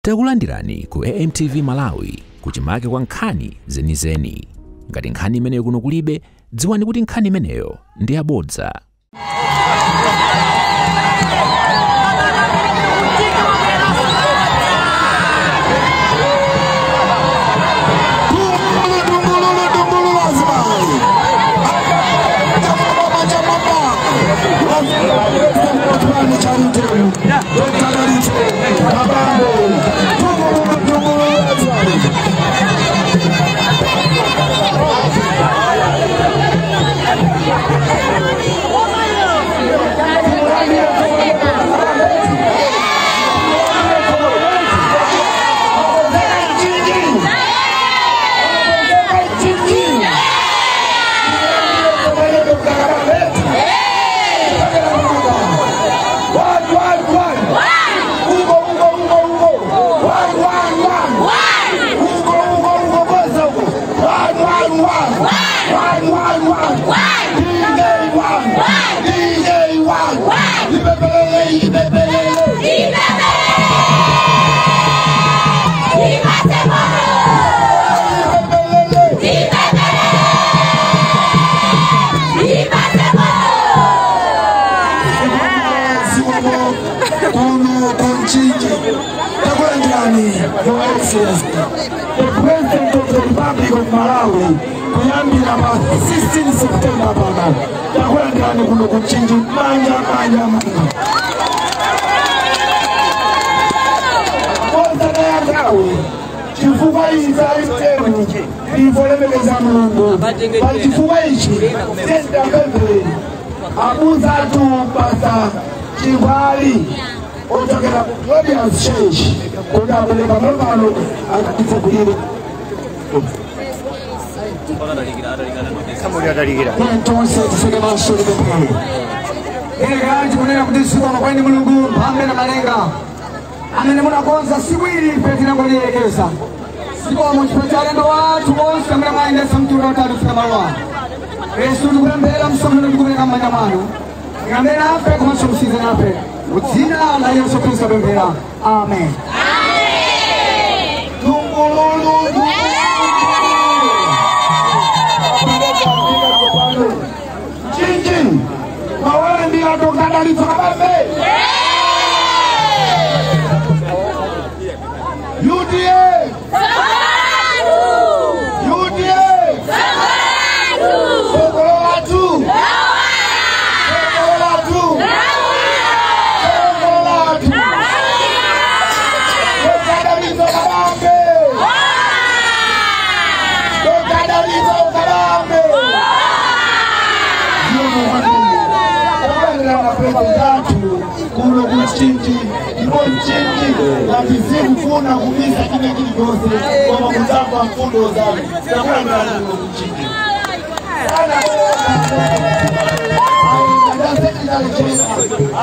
Takulandirani ku AMTV Malawi kuchimake kwa nkhani zenizeni. Ngati nkhani imeneyo kuno kulibe, dziwani kuti nkhani imeneyo ndi yabodza. Your Excellency, the President of the Republic of Malawi, kuyambira pa 16 September pano, takulandirani kuno kuchinji manja. Kwanza nayangawe, chifukwa iza itemu, ifolemekeza Mulungu, pa chifukwa ichi, Senta Mbembele, abuza tu pasa chivali, otokera Glorious Church, kuna peleka mabalo akatifukulire. Kama utaligira. Ntonse tuseke masuri bepele. Gari tukunena kutisiwa makwani Mulungu pambe na malenga. Amene munakonza siwiri petina kulielekeza. Sipo mchipatale ndo watu bonse mna maende samturo watatu fika malwa. Yesu tukembela msomero tukubeka manyamano. Ngambela ape kuma sumsize nape. Udzina la Yesu Kristo bembela. Amen. Chinjin, mawala ndia tokada litokabambe. UDA! UDA! Sokolo watu! Kuno kuchinji, lakisimu kuna kumisa kime kiligose kwa mkutako wa mfundo zali. Nakula ndani kuno kuchinji.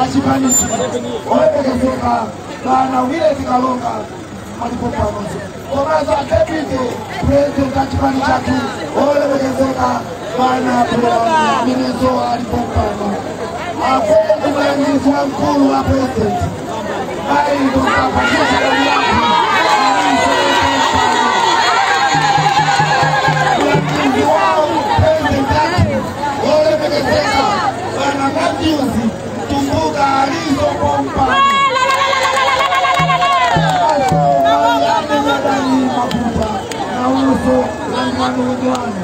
Achipanishi, oepekezeka, kana wile zikalonga, malipopa mozo. Komazo akepike, President achipani chaki, oepekezeka, kana pula, minezo alipopa mozo. Akwenda mwenyeji wa mkuu wa President. Hai ndo kapakisha na yako. Mwenyeji wao President yake. Ole mekeseka. Wana Matthews. Tumbuka alizo pompa. Aso mayane nyadani mabuta. Na uso na mwanu ujuane.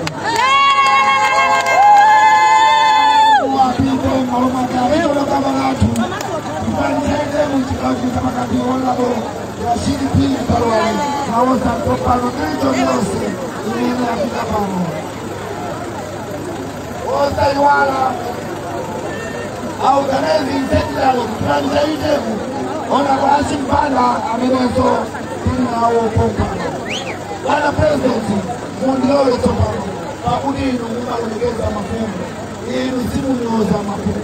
Inu simu nyoza mafumu.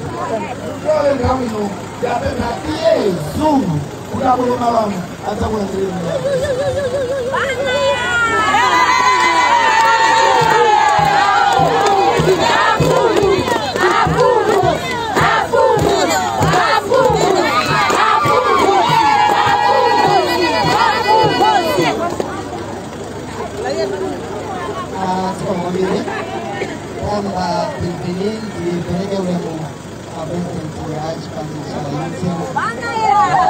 Kwa ngawino ya beba iye zungu kukabule malamu atakuwa nzuri. nga pilipili ipeleke ule president ya chipande cha UTM.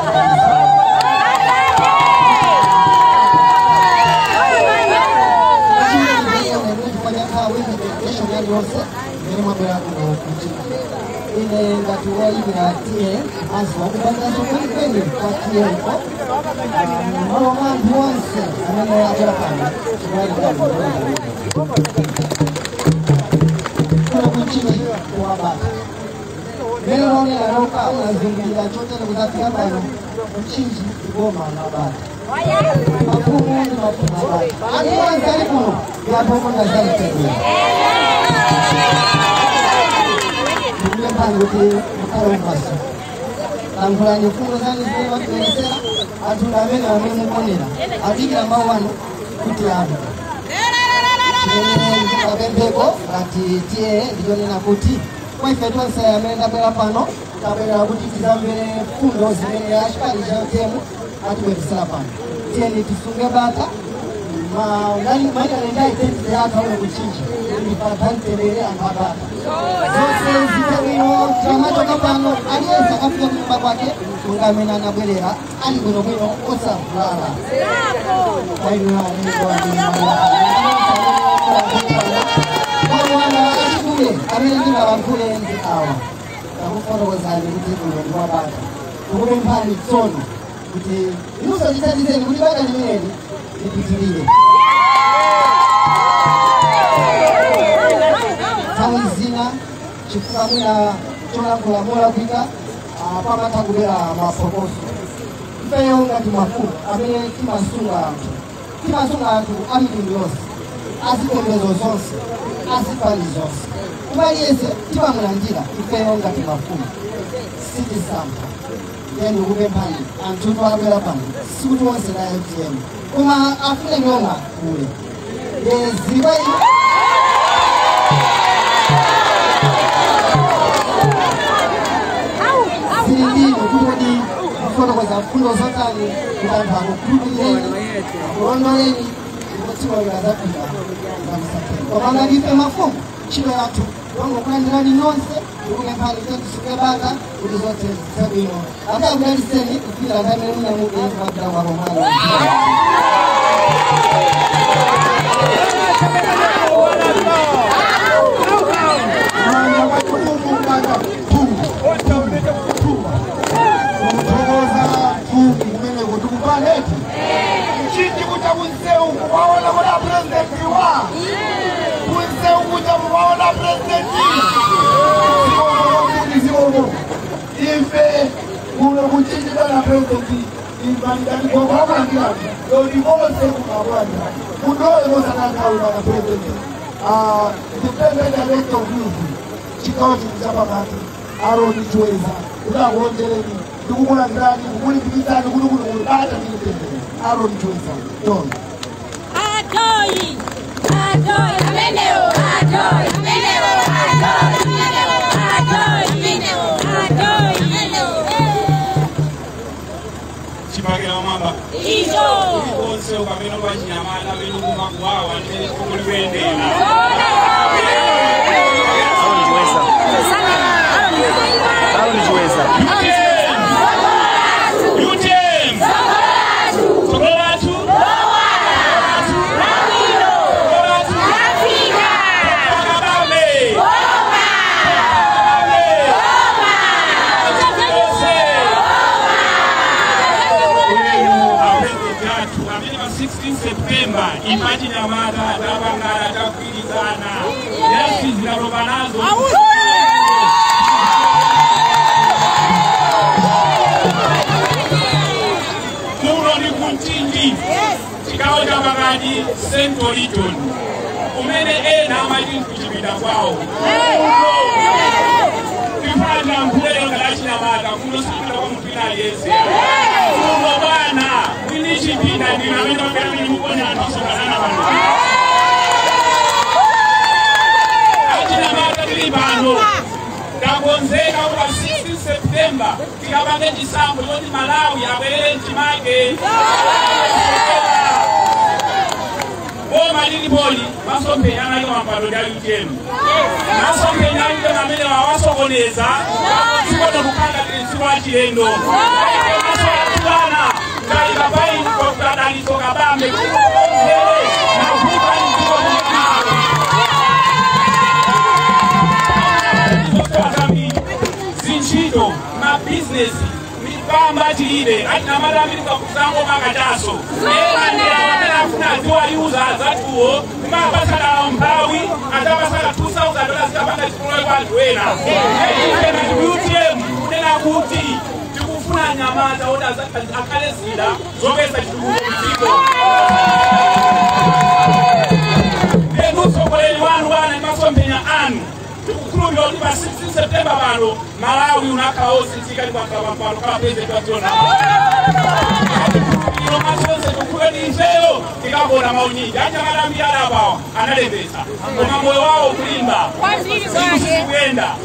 Ile ngatuwa hivi na tie aswa kubanda sokoni kweli kwa tie huko mama mwanse mwana ya Japan kwa kuchini kwa baba leo naona roka unazungulia chote na kuzafika bana mchinji goma na baba mafumu ni mafumu ani karibu ya bomo na zaidi Panguti mkarombaso angulanye fungo zani zile watu wenesera atundamene wamemu konera adigira mawano kuti abu kabembeko ati tie ndionena kuti kwaife tonse amenda bwera pano kabera kuti tizambere fundo zimene ashikali cha temu atibwetisira pano tie nitisunge bata nani maina nendai tenti yata ule kuchinji nipatantebele ambabata zose zitawino chamato kapano aliyeza kafika mimba kwake ungamena na bwelera ali kuno osa fulala ayiwa wana ashikule amelinga wakule ndi awa akuforokozani kuti kuno mwabata ukube mpani tsono kuti inuso chitadizeni kuti bata limeneli lipitilile Tawizina chifukwa mwina chonangula mola kwika pamata kubera maproposo mpeyo ngati mafumu amene timasunga anthu amitundu yonse azipembedzo zonse azipali zonse kumaliyese timamulandira mpeyo ngati mafumu sitisampha yenu kupemphani anthu twabwera pano sikuti wonse na FGM koma afune nyonga kule yeziwa Sindino kudi mkono kwa fundo zotani kutambako kudi kuondoleni kutiwa wilazapika kwa maana nipe mafumu chilo yatu wangu kuna ndirani nonse ukume pali tetu sukebaka kudi zote sabino hata ukali seni ukila kamele muna mubi wabila waromano Mchinji kuja kunseu kuwaona kuna presidenti wa kunseu kuja kuwaona presidenti Siwomo ife kuna kuchinji kuna presidenti imandani kwa kwa ngira yoni mose kukabwana kudoe mosa kaka kuna presidenti depende ya rate of youth chikao chikuchapa kati aroni chweza unakuonjeleni ndikukula ndani kukulipikizani kuli bata nilipendele Aaron Chweza, John. Adoi! Adoi! Ameneo! Adoi! Ameneo! Adoi! Ameneo! Adoi! Ameneo! Adoi! Ameneo! Chipagira mamba. Izo! Onse ukameno bachinyamana bino kumakuwawa ndele kukulipendela. Aaron Chweza. Aaron Chweza. September, imagine a mother, Davangara, Takwilizana, yes, is the Robanazo. Kuroni Kuntingi, Chikao Davangadi, Saint Oliton, Umene na Majin Kuchibida Wow. Kifanya mpele ngalashina mata, kuno sikila kwa mpila yese. Kuno bana, winishi pina, ninamendo kami mkona atiso kanana wano. Achina mata kilibano, kagonzeka uwa 16 September, kikabange jisambu, yoni Malawi, abele nchimake. O malini boli, masomphenya nayo mampando ya UTM masomphenya nayo namene wawasokoneza sikono kukanga kwa chilendo masomphenya ngai babai kwa kudadali toka bambe na kuba zinchito na business mipamba chilibe atina madamiri kwa kuzango makataso ela ndira wadana kuna ziwa yuza zatuo kumapasa na mpawi atapasa $2,000 zikapanga chikunoe kwa duena na UTM unena kuti tikufuna nyamata oda akale zida zogesa chitukuko mziko sokoleni wanu wana imasomphenya anu tikukhulumira kuti pa 16 September pano Malawi unakaosi tikali kwa pano kala president wa Tiona ino masonse kukhuleni ifeyo tikabona maunyi anja madambi adabawa analembesa koma moyo wao kulimba sisi kuenda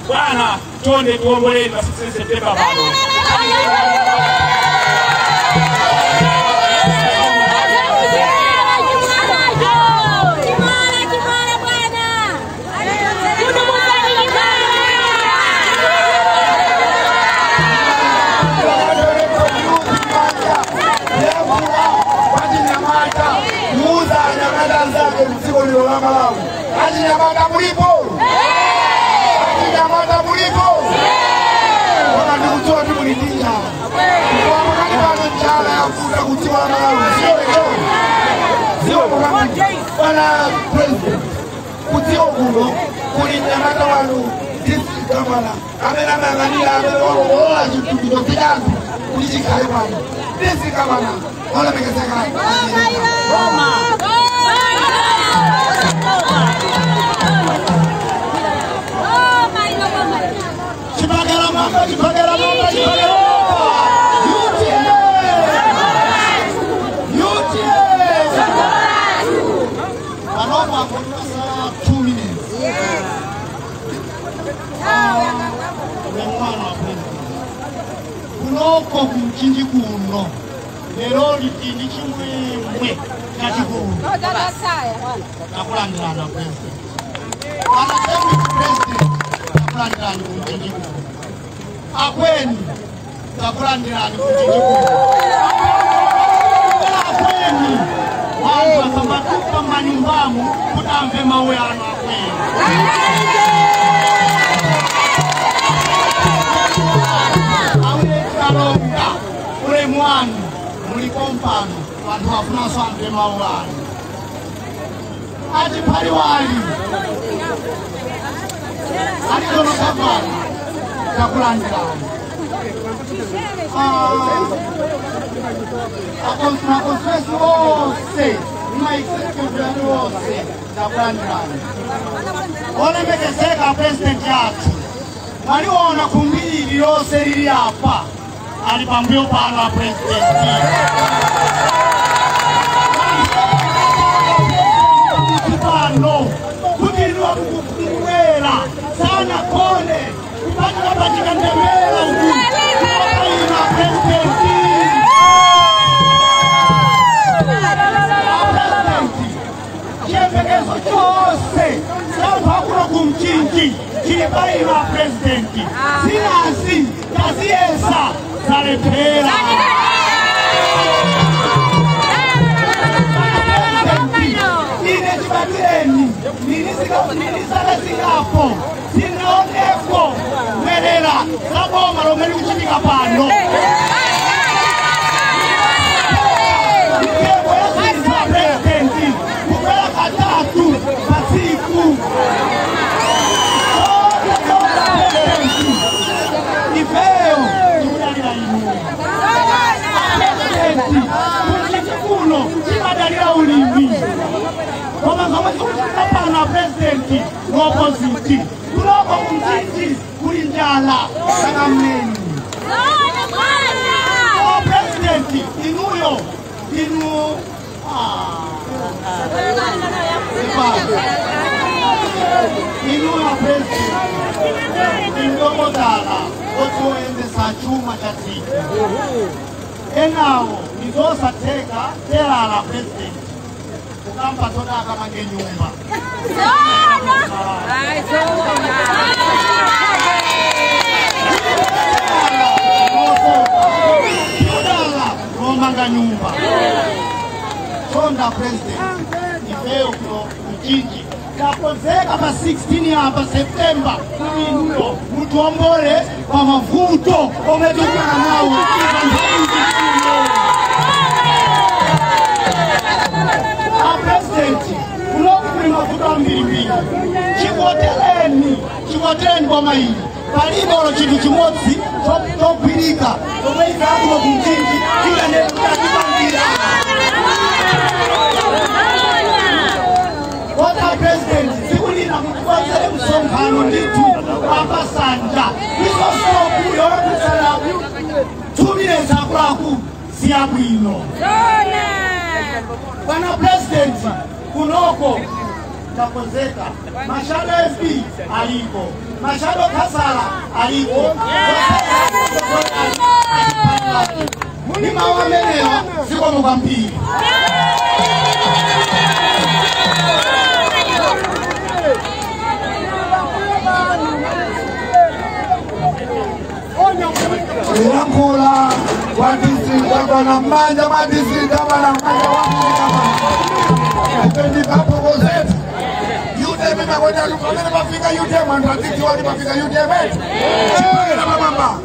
bwana tonde tuomboleni pa 16 September pano Nyamata mulipo? Nyamata mulipo? Wana nikutoa tu mnitinja. Kwa mkani bado njala ya kuta kutiwa na Malawi. Sio leo. Sio mkani. Wana president. Kutiwa kuno. Kuli nyamata wanu. Disi kamala. Amena mangania. Amena wala jutukido kidangu. Kulijikale wanu. Disi kamala. Wala mekeseka. Roma. Chipagala mamba, chipagala mamba, chipagala mamba. UTM. Panoma kwa 2 minutes. Kunoko kumchinji kuno. Lero litindi chimwe chachikuru. Takulandirana president. Anasema president takulandirana kumchinji kuno. Akweni takulandirana kumchinji kuno. Akweni watu wakabatuka manyumbamu kutamve mawe ano akweni. Awe kalonga ule mwanu mulikompano watu wafuna swampe mawe. Ati pali wali alikono kavana takulandirana. Akonstresi wose maexecutive wose takulandirana. Ole mekeseka president yatu waliona kumbili yose lili hapa alipambio pano president. Pano kutinua kukuwela sana kone kupata patika ndemela uku ina president. Chiepekezo chose sabu hakuna kumchinji chilibai ina president. Sinasi kaziesa zalepera. Nilisala singapo sinaoneko mwerera saboma lomeli kuchitika pano nikebo yasisa presidenti kukwela katatu pasiku ifeo ikudalila inu presidenti kuchikuno chibadalila ulimi kama kama presidenti opposite kuloko kumchinji kulinjala sana mneni presidenti inuyo inu inuyo presidenti indogo dala otuende sa chuma cha tika enawo nizosa teka tela la presidenti nampa soda kama nyumba. Romanga nyumba. Sonda president. Ifeo kwa mjiji. Kapozeka pa 16 hapa Septemba. Kuminuyo. Mutuombole kwa mavuto. Ometuka na nao. President. Kuloku mafuta mbili. Chikoteleni kwa maili. Palibolo chitu chimotsi topilika tomeika hapo kumchinji kila neno katibangira. What president sikuni na mkwanza msonkhano nditu hapa sanja iso soku yoro salamu tumile zakulaku siyabwino. Bwana president kunoko takozeka Mashado FP aliko Mashado Kasala aliko muni mawameneo siko mugambiri Inankula wa district gavana manja ma district gavana manja wa district gavana UTM magoja lukomene mafika UTM andratiki wali mafika UTM chipage na mabamba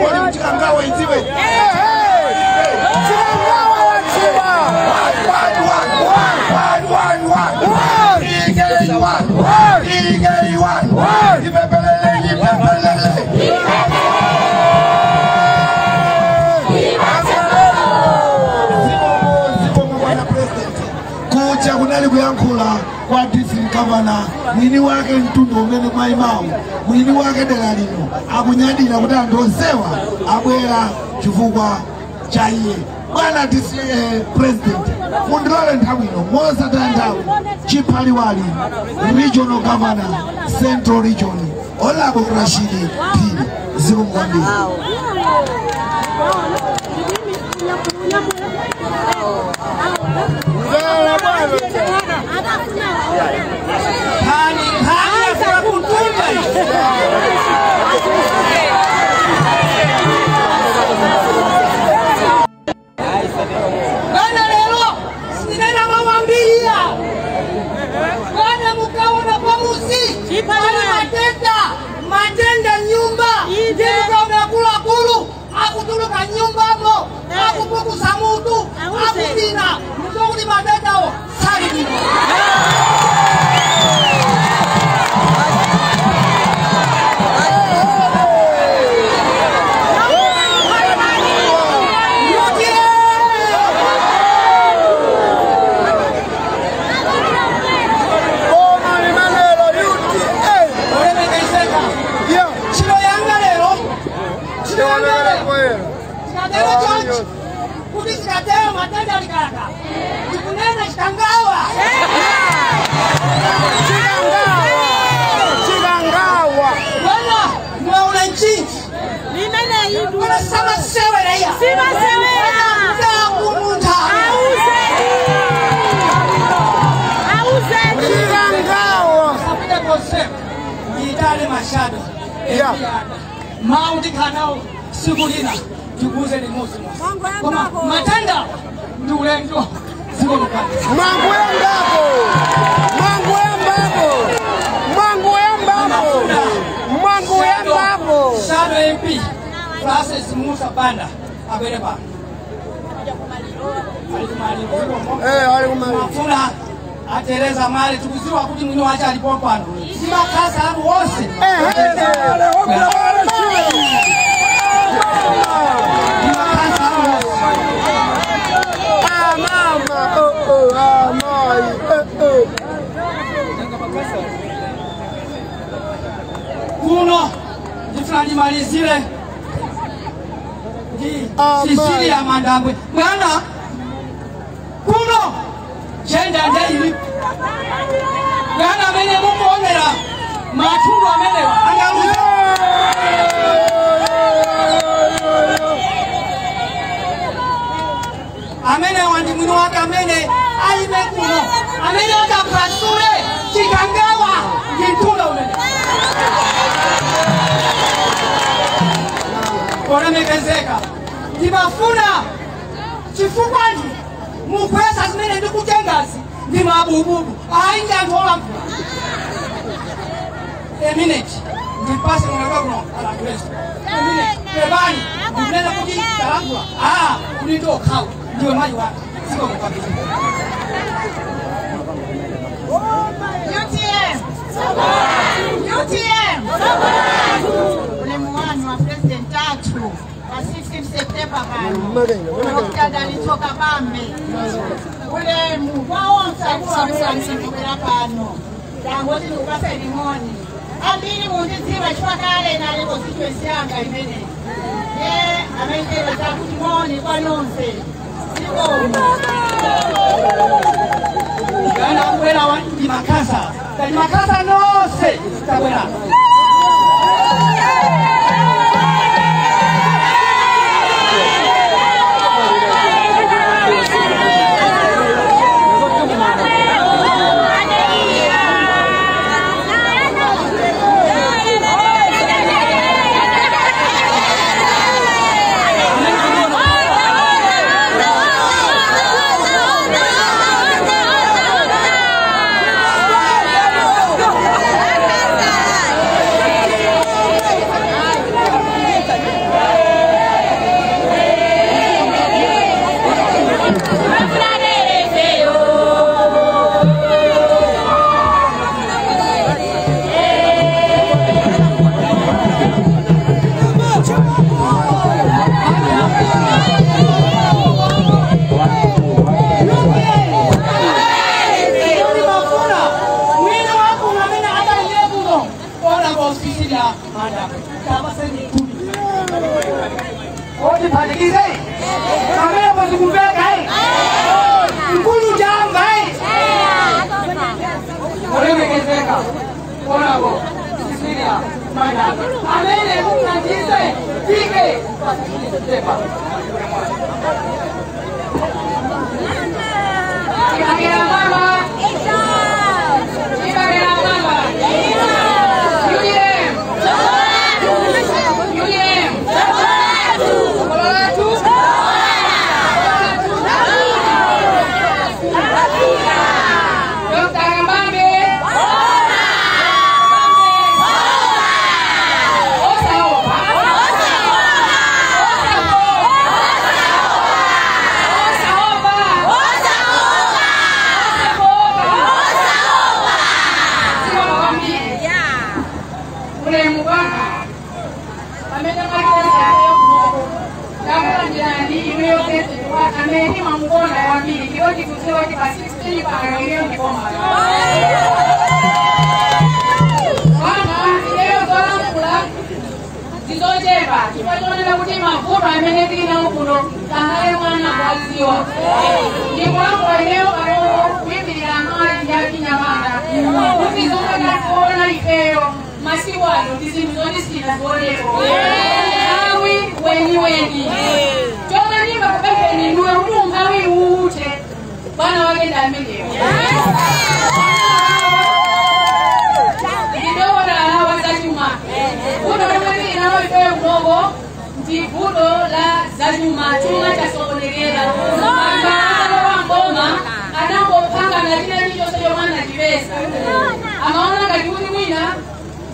wali mchikangawa itiwe chikangawa wachiwa kuyankula kwa district governor mwini wake mtundu umene kwa imao mwini wake delalino akunyadira kuti andonsewa abwera chifukwa cha iye. Bwana president mundilole nthawi ino mosataya nthawi chiphaliwali regional governor central region Olabo Rashidi Phiri zikumkwambiri. Bana lelo sinena mawambia bana mukawa na pamusi matenda nyumba ndiyo unakula kulu akutuluka nyumbamo akupukusa mutu akudina mzuri matenda o sali Kudisikateo matenda alikaka Ikunena shikangawa Shikangawa Wana Mwaula nchinji Nimene hidu Wana sama sewe na ya Sima sewe ya Mtakumunta Auze Shikangawa Sapite konsep Idale Mashado Maundi kanao Sigurina tukuze ni mosi kama matenda ndule ndio siko mkali mangu yambapo Shado MP Francis Musa Banda abereba alikumaliza atereza mali tukuziwa kuti mwini wacha alipopano sima kasa hapo wose kuno jifrani malizile sisili ya mandangwe mwana kuno jenda ndeli mwana mene mungu onera matundu amelewa angaluza amene wandi mwini wake amene aime kuno amene akapasule chikangawa ngintula umene olemekezeka ndimafuna chifukwa ndi mukwesa zimene ndikutengazi ndi mabububu aingi anthu olamvula a minute ndipase mwana kuno ala Kristo a minute pebani ndinena kuti talangula kunito okhawa ndiwe mayi wake siko mukabisa UTM ulemu wanu wa President Tatu wa 16 September pano unokutada alitoka Bambe ulemu waonsa kuwa alisitokera pano dangoti tukupasa elimoni ambili mundiziva chipakale na leko situation yanga imene amendele takuti moni kwa nonse siko yana kuwela wandi makasa kani makasa nonse takwela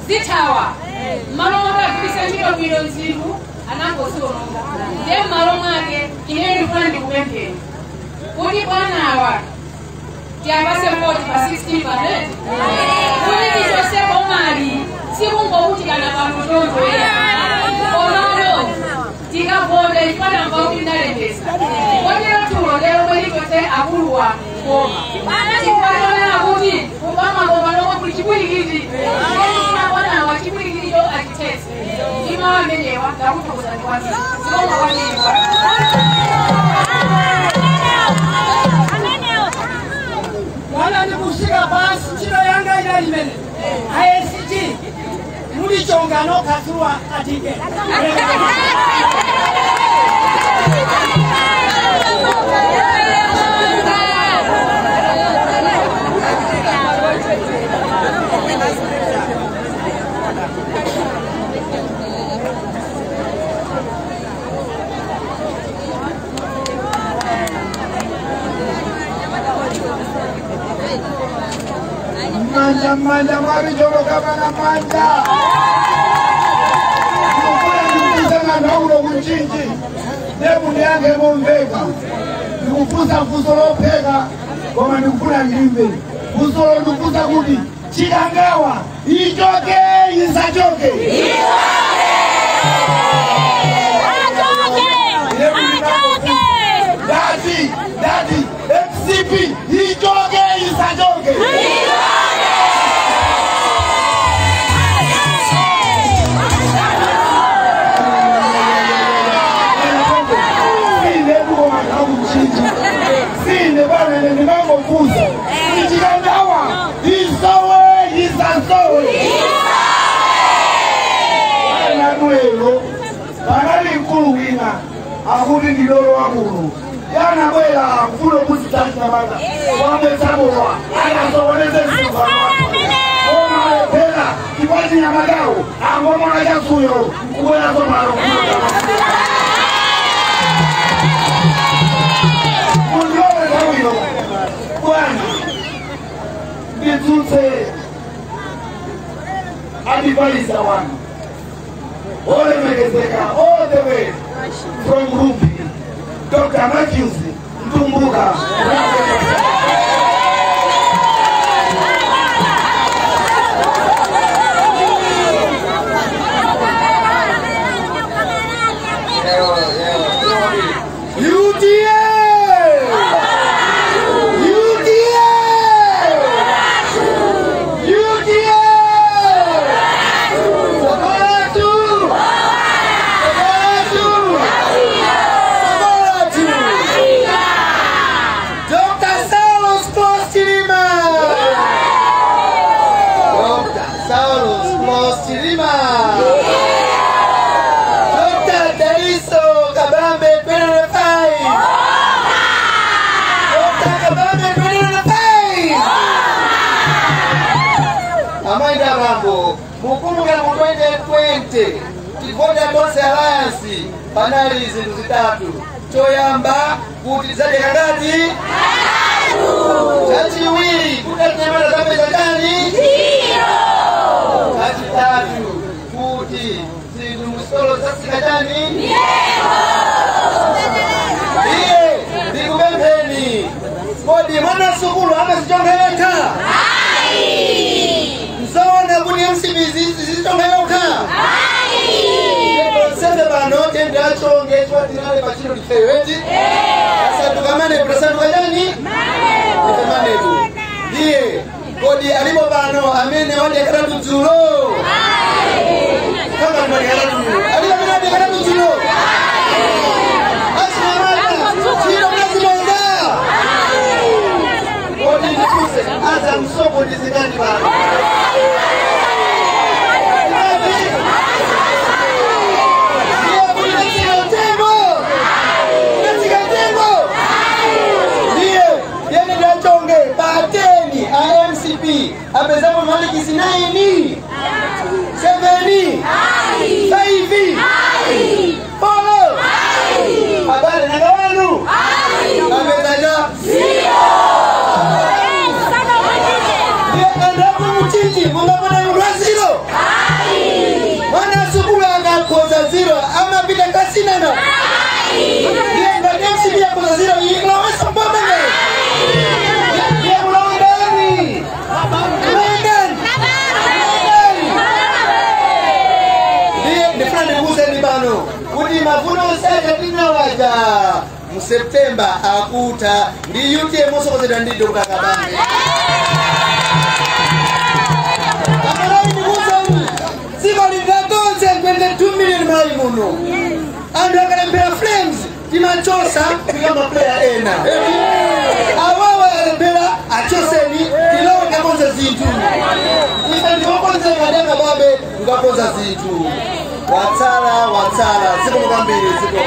Zitawa malonga kulisanjiro bilo nzivu anangosonga ndiye malonga yake ineni fulani kupemphe kuni bwana awa tiabase moti pa 16 banet kuni nijose bomari sikungo uti kana pamutondo ya ololo tika bonde ifana mbauki ndalembesa kodero tulo lero mwelikote akuluwa ngoma chipatona akuti kubama ngoma noko kulichibulikiti bwana wa chibulikiti yo akitese ima wamenewa ndakuti kuzanikwati zikoma wamenewa wala ndikushika basi chino yanga ila limene ISG muli chongano kasuwa atike manja mwabicholo kama na manja nikufuna naulo kunchinji nebu niange mwembeka nikufuza fusolo peka kama nikufuna ngimbe fusolo nikufuza kuti chikangawa ichoke isachoke Daddy, FCP, ichoke isachoke Sine bana ni mambo fuza ichikangawa isowe isasowe ana mwelo banali nkulu wina akuti ndilolo wakulu yana mwela mfulo musitaki na mata wambe sabowa anasoweleze sifa Oma lepela kipaji ya madao angoma na jasuyo mkuwela somaro Mundiole sauyo Kwani Nituse Adivaliza wanu Ole megezeka all the way from Ruby Dr. Matthews Mtumbuka Mukumbuka mu 2020 Tivoda Bose Alliance panali zindu zitatu choyamba kuti zade kangati chachiwiri kutanyamana za pesa gani chachitatu kuti zindu musolo zasika gani ndikupempheni kodi mwana sukulu amazichongeleka Msawana kuni MCBZ zizitongeuka Sende bano kende achonge chwa tinale pachino difeweti Sandukamane kuna sandukajani Nifemane tu Diye Kodi alipo bano amene wadi ya karatu zulo Kama ni wadi ya karatu zulo Alipo bano wadi ya karatu zulo Asinamata Chino mlazi mwanga Kodi nifuse Aza msoko nizikani bano Apesamo maliki sinaini 7 5 Polo Habari na gawanu Amezaja Ndapo mchinji Mungapona yurwa zero Wana sukula anakoza zero Ama pita kasina na Yenga MCB ya koza zero Yinglawesa mbomene Kudi mavuno sasa tinawaja mu September akuta ndi yuke moso kozeda ndido kakabambe Amalai mbuza Siko lindagonze 22 million mai muno Ando akalembea Flames Timachosa Kama player ena Awawa alembea Achoseni Kilawa kakonza zintu Ifa ndi wakonza kadanga babe Ngakonza zintu Watsala Siko mkambili Siko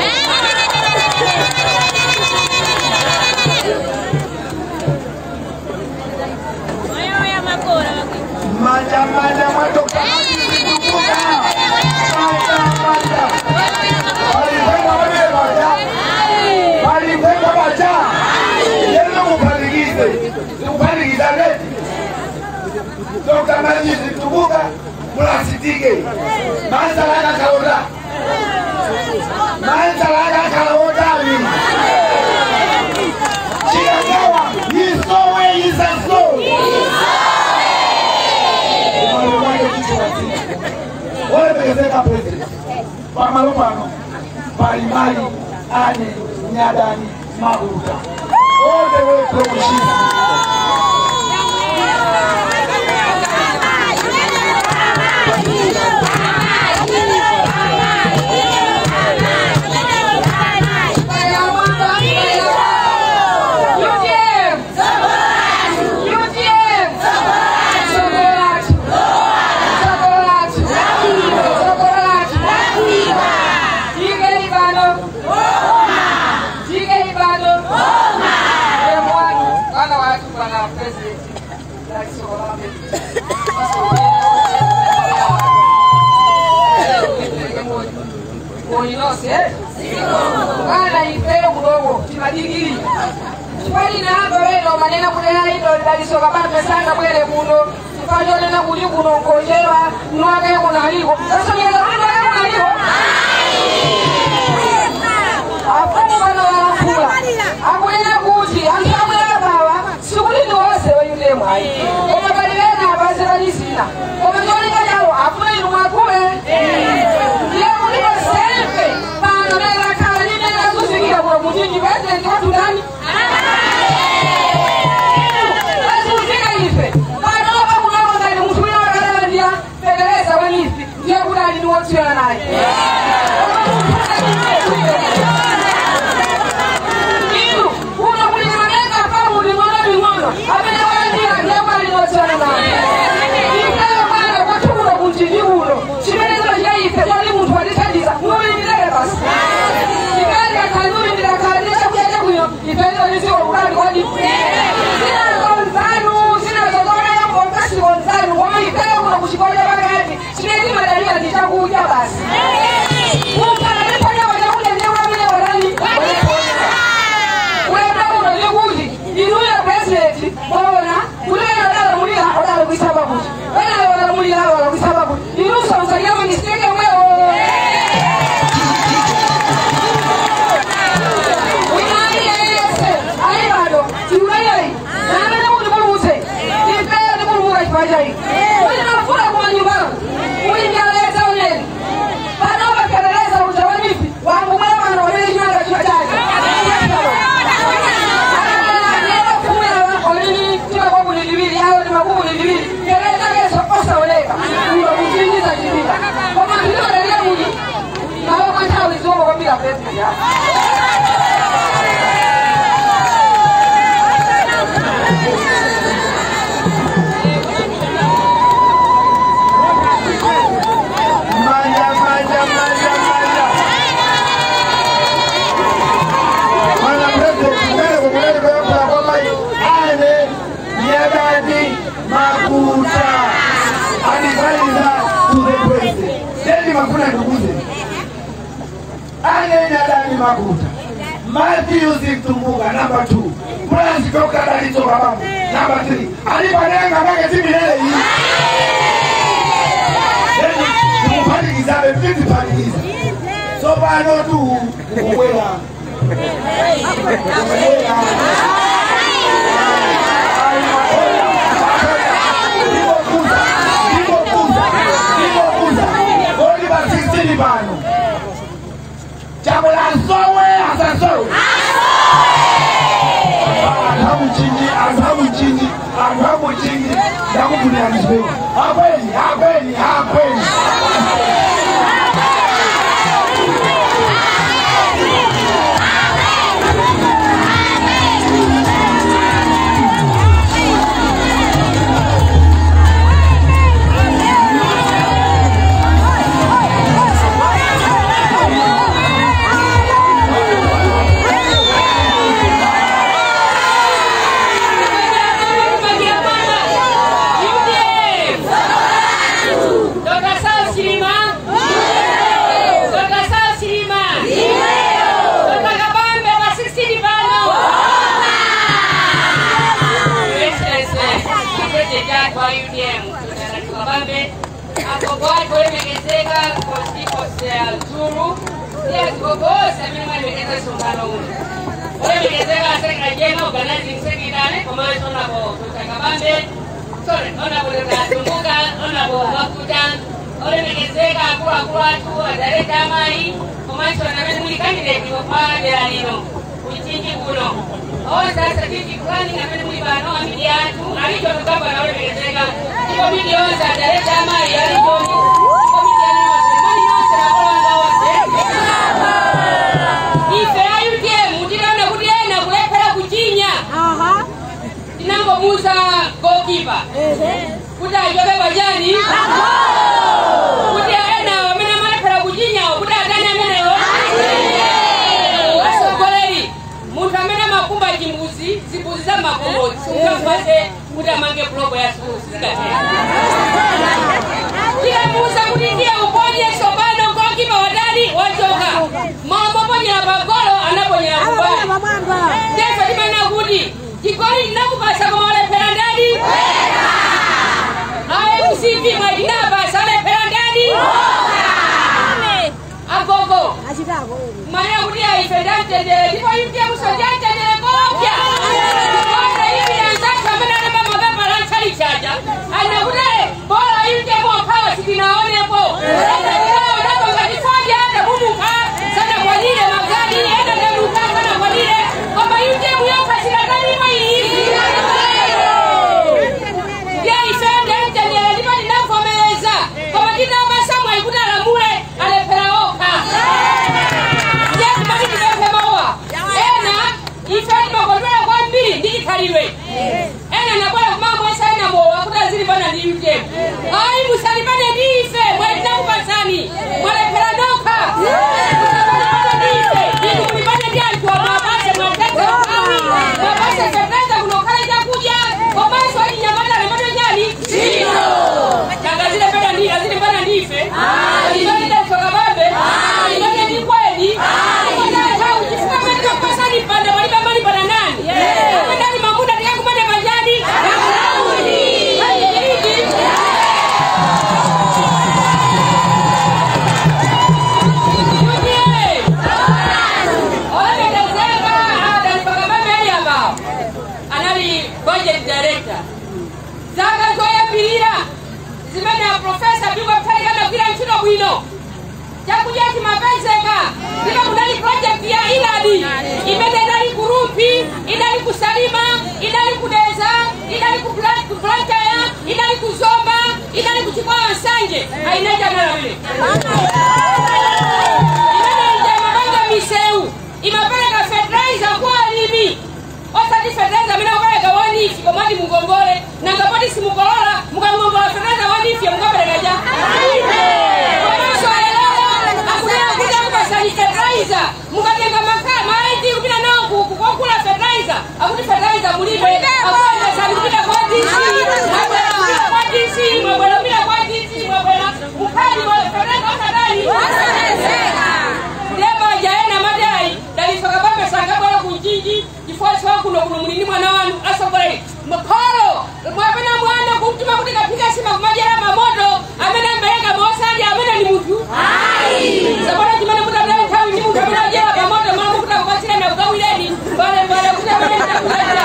Manja mwatoka Kukuka Manja Walipenda bacha Yeno upaligize Upaligiza leti pamalopano palimali ane Nyadani Maguta all the way from China. Kana ipeo kudogo timadigiri Kwani na hapa weno manena kulea hilo dalisoka bado sana mwele kuno Kwani nena kuliku kuno kojewa Nwake kuna hiko Sasa nyeza kuna hiko Afumu wana warakula Akulina kuti Antamwela bawa Sukuli nuwase wa yule mwai Koma balilena abase walisina Koma joni kajao Afuna inu mwakue Ndiye kuliko selfe Pana mela kala ni mela kusikia kwa mujini Wete ni watu nani Wese usika ife Pana wapa kuna wazani Mutumina wakadala ndia Federeza wanifi Ndiye kudali ni watu ya nai Iu Kuna kulima meka Kama ulimona mingono Abene wandia Ndiye kudali ni watu ya nai Ipeo kwana kwa chukula kunjini ulo Chimeneza ya ife Wali mtu walisadiza Mwuli nilele basi Ikali ya kanuri nila karisha kuyaja kuyo Ipendo nisi wa ukali wadi Sina gonzanu Sina zogona ya mkongasi gonzanu Wama ipeo kuna kushikoja bagati Chinezi madalika nishaku uja basi Mukana nipanya wajakuja nyewa mine wadani Webra kuna nyeguzi Inuya presidenti Waona Kulena wadala mulila Wadala kuisababu Wena wadala mulila Wadala kuisababu Inusa usanyama nisteke weo Fajai. Wewe unafura kwa nyumbani. Uingaleta uneni. Panova keleleza utawanipi. Wangu mama na wale nyanga kijaji. Ndio kumya wako nini? Tima kwa kunidibili hao ni magumu nidibili. Keleza kesho kosa oleka. Ndio mjingiza jibila. Kwa maana ndio ndio muni. Na wao kwanza wizoma kwa bila pesa ya. Maguta advisor to the president. Then Makuna nduguze. Ane Nyadani Maguta. Matthew Zimtumbuga number 2. Mwanzi toka dalito babamu number 3. Alipanenga mage timu ile hii. Then tumupanikizabe vipi panikiza. So bado tu kuwela. Bano jambo la sowe asasowe azamu chini ndaku kulianishwe hakweli ole megezeka akula tu adareta mai komanso na mimi muli candidate kwa pande la lino kuchinji kuno sasa kiti fulani na mimi muli bano amidi atu alicho tukapa na ole megezeka iko milioni za adareta mai alicho iko milioni mali yote na kwa ndo wote ife ayuke mutirana kudiena kulepera kuchinya inango musa goalkeeper kuda yobe bajani kuda ena wamena mara kujinya kuda dana meneo wasokoleri mtu amena makumba jimbuzi zibuzi za makumbo ukafate kuda mange blogo ya siku sikate kila musa kudikia uponye sobano goalkeeper wadani wachoka mambo ponye na bagolo anaponye na kubali defa dimana kudi jikoni nakupasa kwa wale perandani Sivi madinaba sale perandani agogo maya kudia ifedante de ndipo yimtia musojante de kopya kwa hivi anza kamera na mama baba chali chaja ana kudai bora yimtia kwa kawa sikinaone hapo ndio ngatifaje hata buduka sana kwa nile magari enda nduka sana kwa nile kwamba yimtia myoka sila gani mai ena na bora mambo sana mo akuta zili bana ni yuje ai musalibane dife mwenda kupasani mwale peradoka musalibane dife ni kulibane dia kwa mabase mwataka mabase sependa kunokala ja kuja mabase wali nyamana na mado jani sio tanga zile peda ndi azile bana dife ndio ndio soka babe ndio ni kweli ndio hao kifika mwenda kupasani pande wali bamani bana nani ndani mamuda ndio kumane majani budget director zaka zoya pilira zimena professor biwa pale kama kila nchino bwino chakuja kimapezeka bila kudali project ya iladi imenda ndani kurupi indali kusalima indali kudeza indali kuplanta ya indali kuzomba indali kuchukua sanje hainaja na vile imenda mabanga miseu imapeleka fertilizer kwa limi Otadi fertilizer mina upeleka wani ifi komadi mugongole na ngapati si mugolola mukangongola fertilizer wani ifi ya mugapeleka ja fertilizer mukajenga makaa maiti kupita nao kukula fertilizer akuti fertilizer mulipe akwenda sana kupita kwa DC kwa DC mwabela bila kwa DC mwabela ukali wa fertilizer otadani leba jaena madai dali soka baba sanga bora kunjiji ifuasi wako ndo kuna munini mwana wangu asobole mkoro mwabena mwana kumtuma kutika piga sima majera mamoto amena mbeleka mosandi amena ni mtu sabana kimana kutabla kama ni mtu amena jera mamoto mwana kuta kupatila na ugawileni bale kuta bale kutabla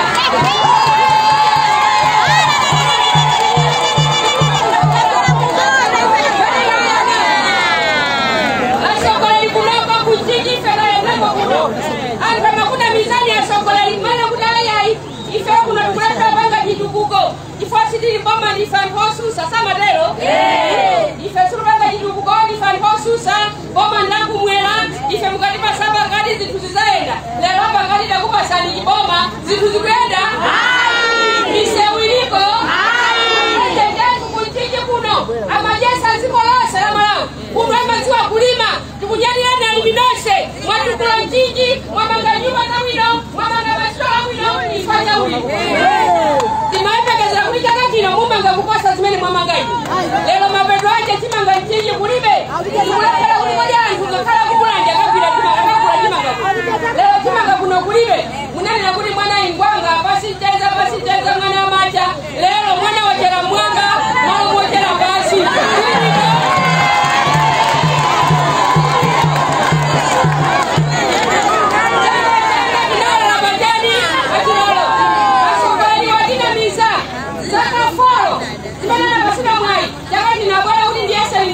asobole kunaka kunjiji fela yango kuno anga kuna mizani ya sokolali mana kuna yai ife kuna kuleta banga kitukuko ifasi dili bomba ni fan hosu sasa madero ife suru banga kitukuko ni fan hosu sa bomba ndangu mwela ife mukalipa saba gadi zituzizaenda lero banga da kupa sani bomba zituzibenda misewiliko tendetu kuitije kuno amajesa zikola salama lao kumwema ziwa kulima tukunyani na luminose watu kula njiji mwamanga nyuma na wino mwamanga bashola wino ifanya wino timaepekeza kulikaka kino mumanga kukosa zimeni mwamangaji lelo mabedo aje timanga njiji kulibe kulekela kulikoja antu kakala kukulanja kakila timanga lelo timanga kuno kulibe munani na kuli mwana ingwanga basi teza mwana macha lelo mwana wachela mwanga mwana wachela basi Zaka foro, zimana na basina mwai, jamani na bora udi ndiasa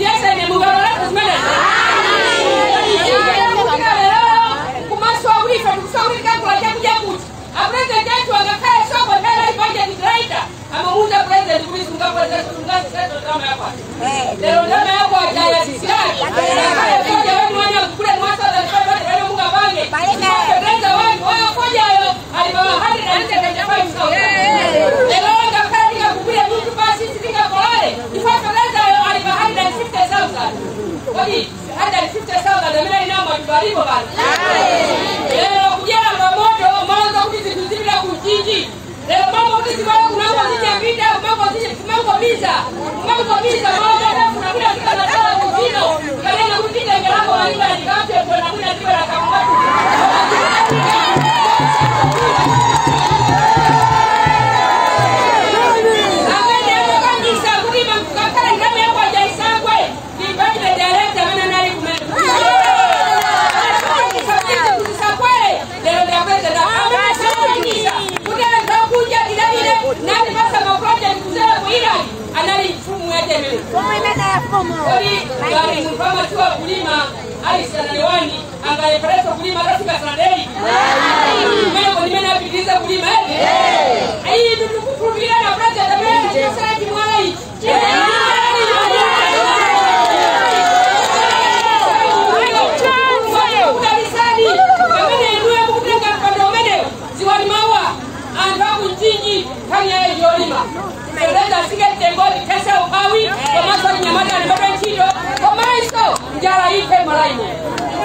Kodi gari mfama tuwa kulima alisana lewani angaye preso kulima rafika sanadei. Meno kwa nimena apitiliza kulima hii tutukufurumia na praja tabia chasana kimwai. Ziwani mawa andabu njingi kanya yolima eleza sige tengoni kesa upawi kwa maswali nyamata ni baba chido kwa maisto njara ipe malaini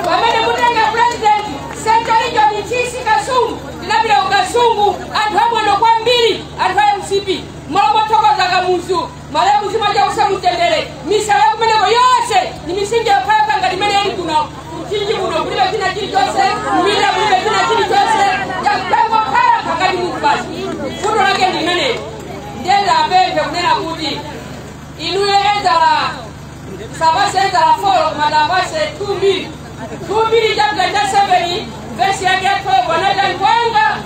wamene mutenga president central joni chisi kasungu dinabila ukasungu andabu ndo kwa mbili andabu MCP malomo toko za kamusu malamu zimaja usa mutendele misala kumeneko yose ni misingi ya papa ngalimene yali kuna uchinji muno kuliba kina chili chose mwila kuliba kina chili chose ya mpango kaya kakali mkubasi fundo lake ni mene ndela bebe kunena kuti inuye ezala sabase ezala foro kumadabase 2 chapter 7 verse yake 12 wanaita nkwanga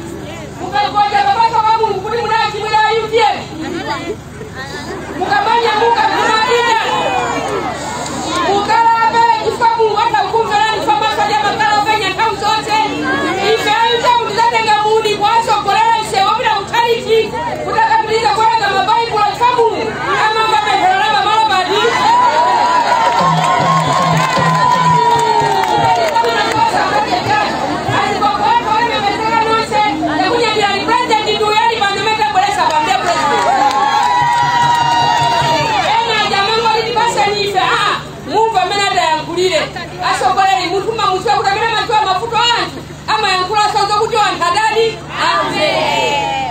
mukagoja babasa kwa mungu kuti munaki mwila UTM mukamanya muka kumadida mukalabe kifua mungu hata ukumvelani kwa maswali ya makala venye kau zote ife aita ulizatenga mudi kwa aso kolera ise wabila utaliki utakabiliza kwa anga mabai kwa kamu ama ngabe herolama malabadi asokoleli mutuma muswe kutamina matuwa mafuto antu ama yankula sozo kuti wantadadi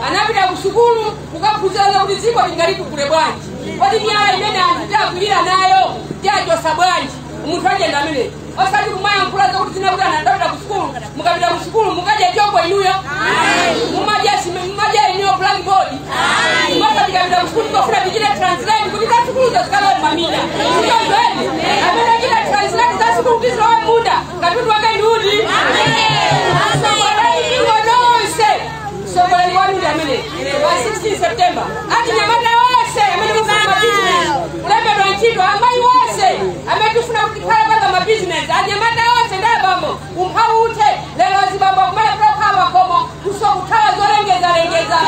anapita kusukulu kukakuzana kuti ziko lingaliku kule bwanji wadi nyala imene antita kulira nayo jajosa bwanji umuntu agenda mene osati kumaya yankula zo kuti zina kuti anadabida kusukulu mukapita kusukulu mukaja joko inuyo mumaja inuyo blackboard mwaka tikapita kusukulu kofuna dijile translate kuti kasukulu za zikala mamina amena jile translate za sukulu kizilo wa muda katutu waka inudi sokolai ingo nonse sokolai wanu jamene wa 16 September ati nyamata wose amene kufuna mabusiness ulebe doanchido ambayi wose ametufuna kukipala baka mabusiness anyamata wose ndabamo umpawu ute lelo zibamba kumala kutoka makomo kusokutawa zorengeza rengeza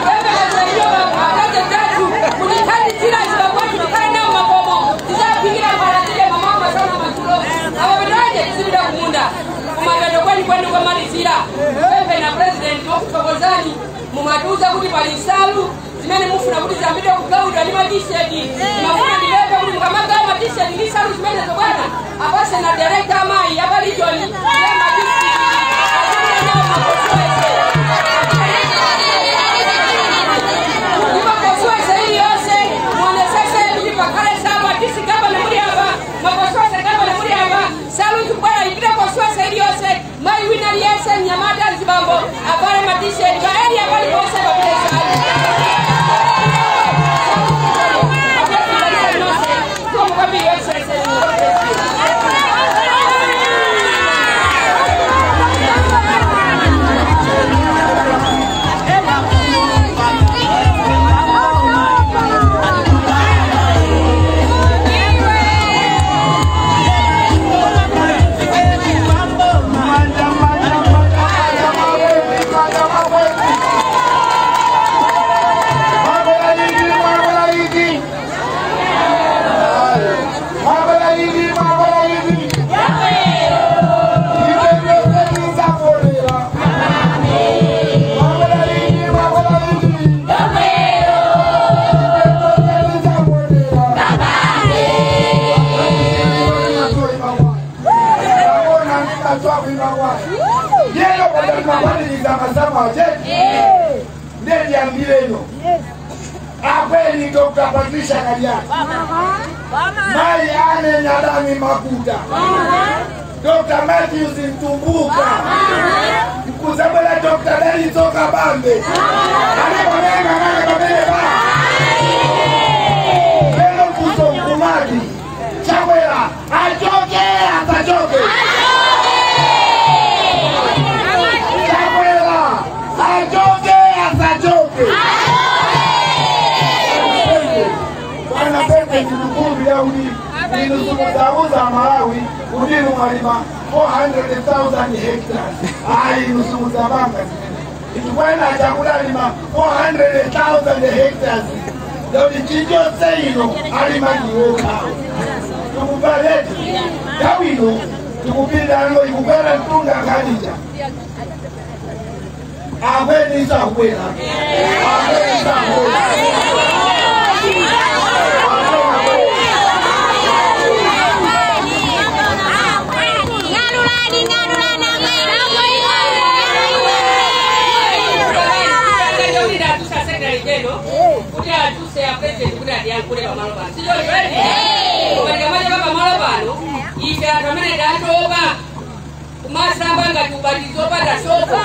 wewe wazayoba akaje tatu kunitani tila zibamba kutukana nao makomo zizapingira maratile mamama sana matulo awabedaje kizibida kumunda kumagado kwani kwa malizira wewe na president wakutogozani mumaduza kuti palisalu zimene mufuna kuti zambide kugauda ni matishedi mafuna ndibebe kuti mukamaga matishedi ni salu zimene zobwana apase na director amai abalijoni ya matishedi imakosuwese ili yose mwanesese kuti pakale salu atisi gaba na muri hapa makosuwese gaba na muri hapa salu tukubwana ipide kosuwese ili yose mai wina liyese nyamata zibambo abale matishedi kaeli abali kose babile salu Akweli Dr. Patricia Kadiani Mai Ane Nyadami Makuta Dr. Matthews Ntumbuka Kuzabela Dr. Deli Toka Bambe Alekonenga nane kabele ba Lelo kuso mkumadi Chawela Ajoke atajoke Chawela Ajoke atajoke Bwana Ninusumuza Malawi udinu mwalima 400,000 hectares. Ai nusumuza banga. Itukwenda chakula lima 400,000 hectares. Ndio nikijo seino alima niwoka. Tukubaleti. Kawino tukupinda ngo ikupera tunga kanija. Abeni sakwela. Abeni sakwela. Masamba ngatubatizo pada sofa.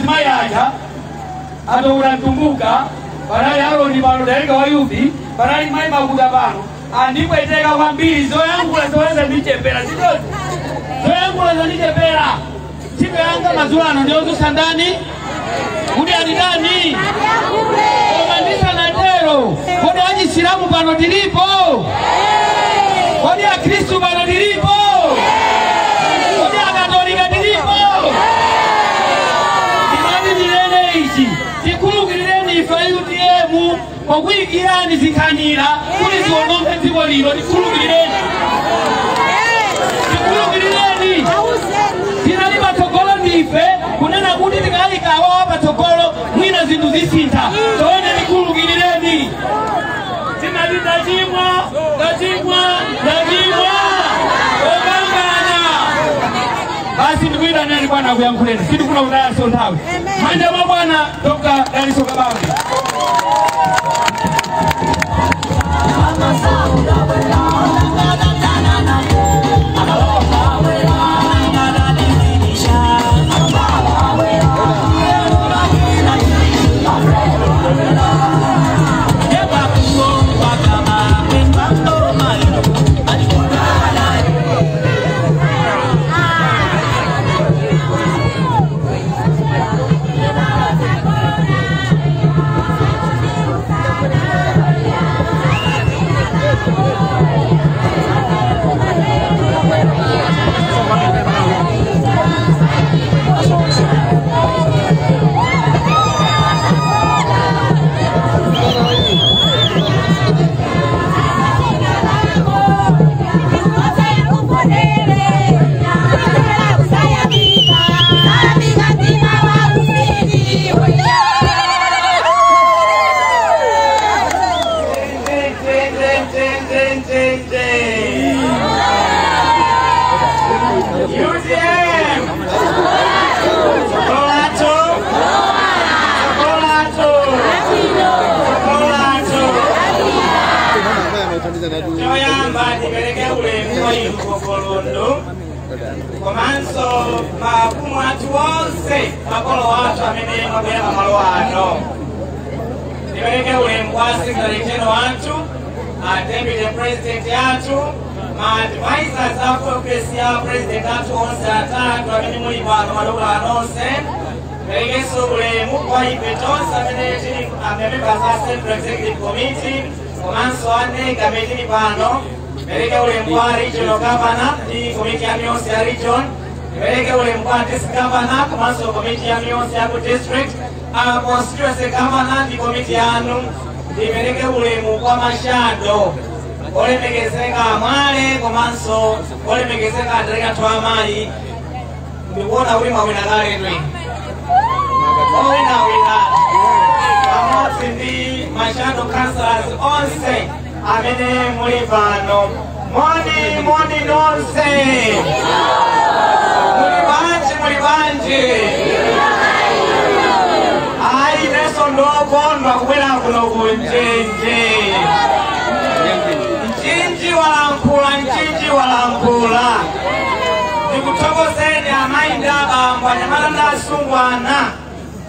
Mayaja ado unatumbuka barali haro ni bano dereka wayubi barali mai mabuda bano andiko eteka kwa mbili zo yangu lazoweza nichepera sidozi zo yangu lazo nichepera siku yanga mazulano ndio zo sandani udi adidani omandisa na tero kodi aji silamu bano dilipo kodi ya Kristu bano dilipo kodi ya Katolika dilipo tikulugilireni ifayutiemu okwigirani zikanyira kuli zionombe ziboliro tikulugilireni tinali batokolo ndife kunena kuti tikalikawa batokolo mwina zintu zisinta toene tikulugilireni tinali ndachimwa obangana basi ndikuita nani bwana kuyankuleni sidi kuna udaya sontawe manja mwa bwana Dr. Daliso Kabambi. Komanso makumu watu wonse makolo watu amene mabwera pamalo ano ndipereke ulemu kwa sekretariateno wanthu deputy president yathu ma advisors aku ofesi ya president athu onse atatu amene muli pano madokolo anonse ndiperekenso ulemu kwa ife tonse amene tili amemembers a Central Executive Committee komanso anega amene tili pano. Mereka oleh Mbak Regional Governor di Komiti Amios ya Region. Mereka oleh Mbak District Governor masuk Komiti Amios ya District. Constituency Governor di Komiti Anu. Mereka oleh Mbak Masyado. olemekezeka mwale komanso olemekezeka ataleka twamayi ndikuona ulima wina kale twi owina pamodzi ndi mashado councilors onse amene muli pano moni nonse muli banji ayi neso ndokondwa kubwera kuno kunjenje Nchinji walankula ndikuthokozeni amayi ndi abambo anyamata ndi asungwana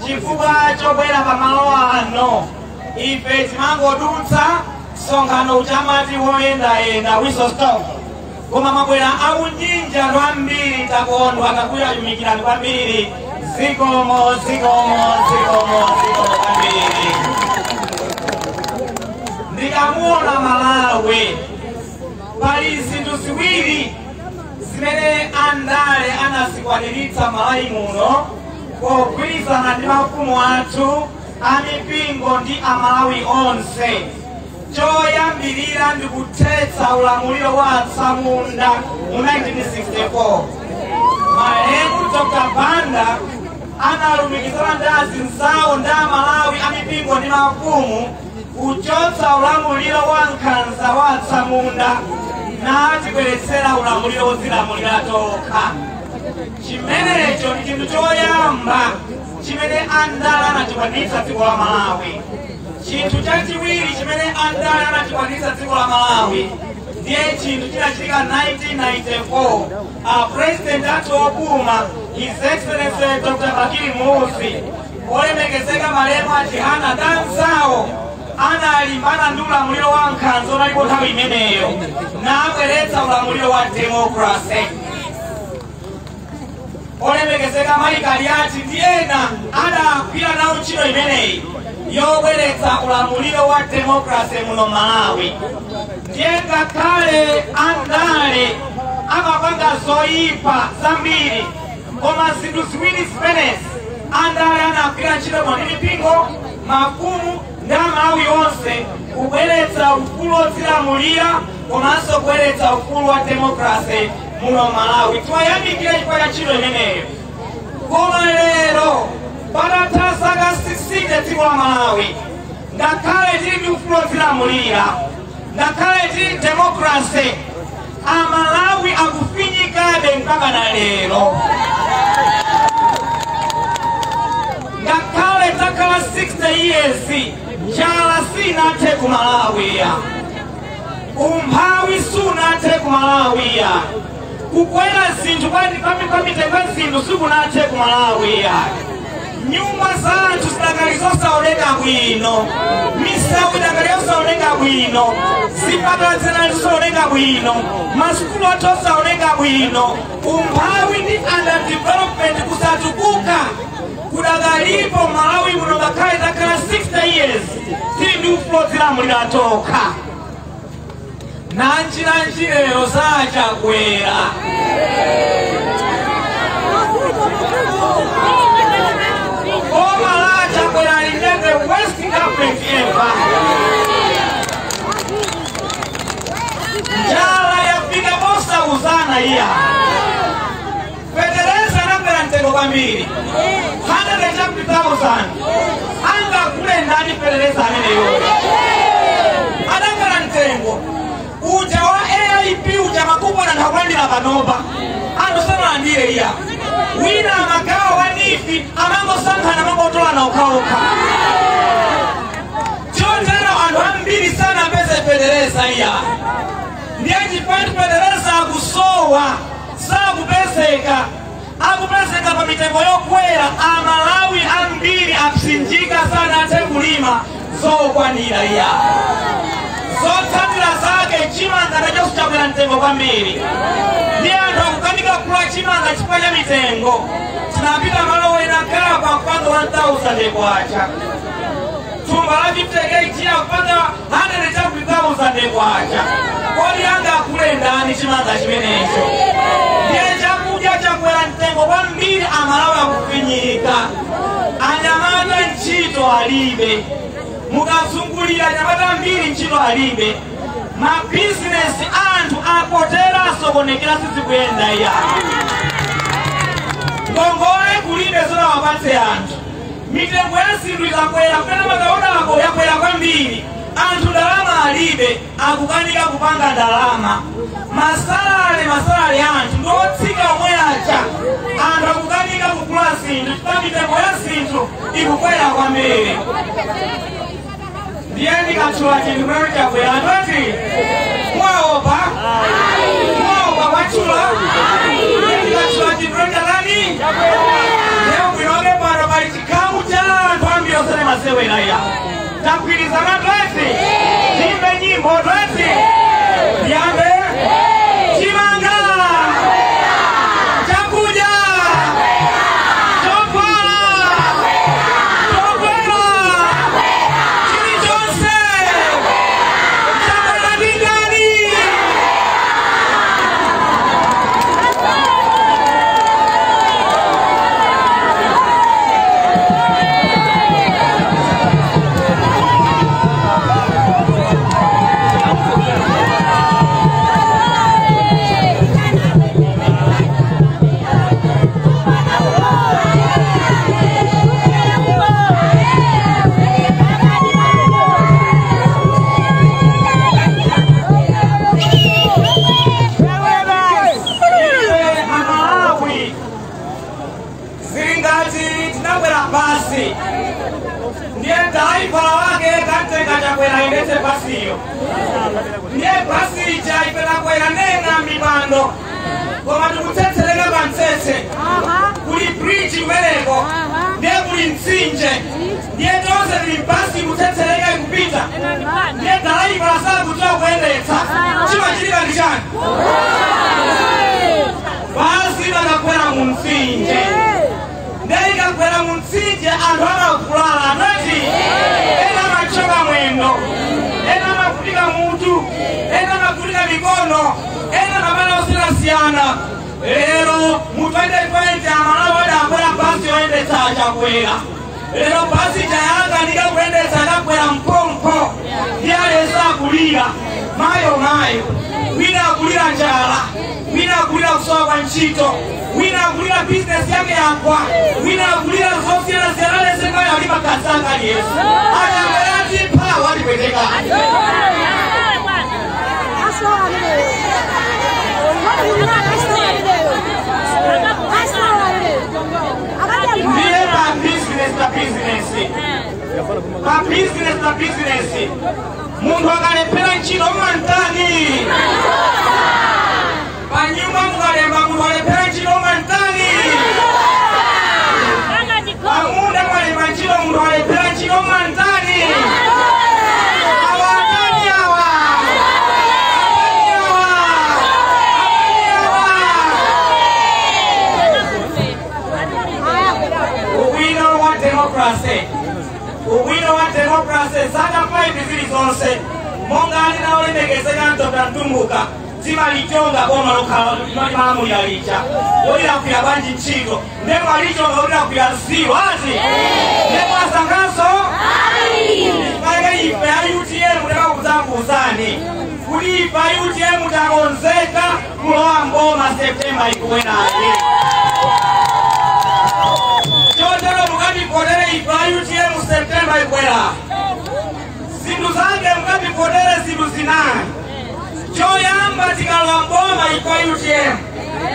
chifukwa chobwera pamalo ano ife timangodutsa msonkhano uchamati woyendayenda wisostop koma mabwera aunyinja ndo ambiri takondwa takuyayumikirani kwambiri zikomo kwambiri ndikamuona Malawi pali zinthu ziwiri zimene andale anazikwaniritsa Malawi muno pogwirizana ndi mafumu athu amipingo ndi Amalawi onse. Choyambirira ndi kuthetsa ulamuliro wa Atsamunda mu 1964. Malemu Dr. Banda analumikizana ndi azinzawo ndi Amalawi amipingo ndi mafumu kuchotsa ulamuliro wa Nkhanza wa Atsamunda natibweretsera ulamuliro wozilamulira tokha. Chimenecho ndi chinthu choyamba chimene andale anachikwanitsa dziko la Malawi. Chinthu chachiwiri chimene andale anachikwanitsa dziko la Malawi ndiye chinthu chinachitika 1994. President athu opuma His Excellency Dr. Bakili Musi olemekezeka malemu achihana danzawo analimbana ndi ulamuliro wa Nkhanza unalipo nthawi imeneyo nabweretsa ulamuliro wa democracy. Olemekezeka Malikaliati ndi ena adagwira nawo ntchito imeneyi yobweretsa ulamuliro wa democracy muno Malawi. Ndiye ngakhale andale amapanga zoyipa zambiri koma zinthu ziwiri zimenezi andale anagwira ntchito ndi mipingo, mafumu ndi Amalawi onse kubweretsa ufulu wozilamulira komanso kubweretsa ufulu wa democracy muno Malawi. Tiwayamikire chifukwa cha ntchito imeneyo. Koma lero patatha zaka 60 dziko la Malawi ngakhale tili ndi ufulu wozilamulira, ngakhale tili democracy, Amalawi akufinyikabe mpaka na lero. Ngakhale takhala 60 years njala sinathe ku Malawi, umphawi sunathe ku Malawi, kukwera zinthu kwa mitengo ya zinthu sikunathe ku Malawi. Nyumba zathu zidakali zosaoneka bwino, misewu idakali yosaoneka bwino, zipatala zinali zosaoneka bwino, masukulu athu osaoneka bwino, umphawi ndi underdevelopment kusatukuka kudakalipo Malawi muno ngakhale takhala 60 years tili ndi ufulu wozilamulira tokha. Nanji lero zachakwera. Koma lachakwera lindebe West Government ever. Njala yafika bosa uzana iya. Federeza nakwera mtengo kwambiri 150,000 anga kule ndani Federeza ameneyo anakwera mtengo uja wa AIP uja makubwa na ntakulandira panopa ando sana andire iya wina makao wanifi amango sankana mango tola na ukaoka chotero ando ambiri sana pese Federeza iya ndiye jipati Federeza akusowa saa akupeseka pa mitengo yokwera Amalawi ambiri akusinjika sana ate kulima zokwanira iya zotsatira zake chimanga nacho chakwera mtengo kwambiri. Ndiye anthu akukanika kula chimanga chifukwa cha mitengo tinapita malo wena kala kwa mpango 1,000 kwacha tumba la 50 chia kupata 150,000 kwacha kodi anga akule ndani chimanga chimenecho. Ndiye chakuja chakwera mtengo kwambiri Amalawi akufinyika anyamata ntchito alibe mukazungulira anyamata mbiri ntchito alibe ma business antu akotera sokonekera sisi kuyenda ya ngongole kulibe zona wapatse antu mitengo ya sindu ikakwera kuna makaona wako yakwera kwambiri antu ndalama alibe akukanika kupanga ndalama masalale antu ndotsika omwe acha antu akukanika kukula sindu chifukwa mitengo ya sindu ikukwera kwambiri ndiye ndikatchula chinthu kumene chakwera ndoti mwaopa kwachula ndikatchula chinthu kumene chakani leo kwinoke pano pali chikhamu cha anthu ambiri osati masewera ya takwilizana twese timbe nyimbo twese yambe chimanga chakuja chopala chokwela chili chonse chakwela ndingani ndiye basi chaipela kwera nenga mibando koma tikutsetseleka pansese kuli bridge kumeneko ndiye kuli mtsinje ndiye tonse tili basi kutsetseleka ikupita ndiye dalaivala sakudziwa kuyendetsa chima chilika ndi chani basi lakakwera mu mtsinje ndiye ikakwera mu mtsinje anthu amavulala anati ena machoka mwendo ena mafunika mutu ena mafunika mikono ena mabala osiyana lero mu 2020 amalawo adakwera basi oyendetsa achakwera lero basi chayanga ndikakwendetsa akakwera mpompo ndiyalesa akulira mayo wina akulira njala wina akulira kusowa kwa ntchito wina akulira business yake yakwa wina akulira zosiyana lesengayo alipa kasanga liyesu achakwera pa walipeteka ndiye pa business mundu akalepera ntchito mantani panyumba mukalemba mundu alepera ntchito mantani pamunda mwalemba ntchito mundu alepera ntchito mantani ubwino wa democracy zakafai bizili zonse monga alina olemekezeka ntota ntumbuka timalichonga boma lokhala yalicha olira kuya banji ntchito ndemo alichonga olira kuya ziro ati ndemo asangaso pake ife ya UTM ndeka kuzanguzani kuli ife ya UTM takonzeka kulowa mboma Septemba ikuwenaye chotero mukati kodere ife ya UTM Septemba ikuwena zindu zange mukati kodere zindu zinani choyamba tikalowa mboma ikwa UTM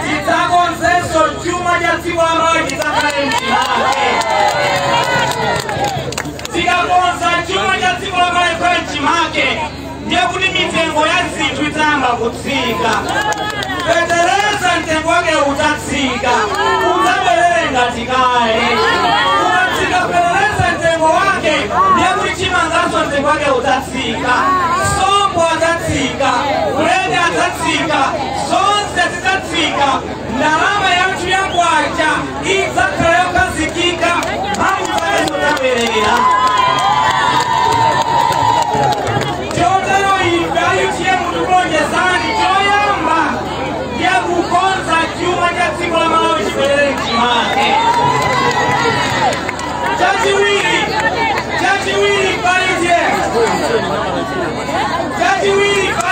titakonzeso chuma cha tsiku ambayo chitakale mchimake tikakonza chuma cha tsiku ambayo ikwa mchimake ndiye kuti mitengo ya zinthu itamba kutsika petereza mtengo wake utatsika utabwerere ngati kale ukatsika petereza mtengo wake ndiye kuti chimangaso mtengo wake utatsika sombo atatsika ulende atatsika zonse zitatsika ndalama yathu yakwacha idzakhala yokazikika mphamvu zake zitaberera chotero ife UTM tikulonjezani choyamba yakukonza chuma cha tsiku la Malawi chibwerere mchimake chachiwiri pa UTM chachiwiri pa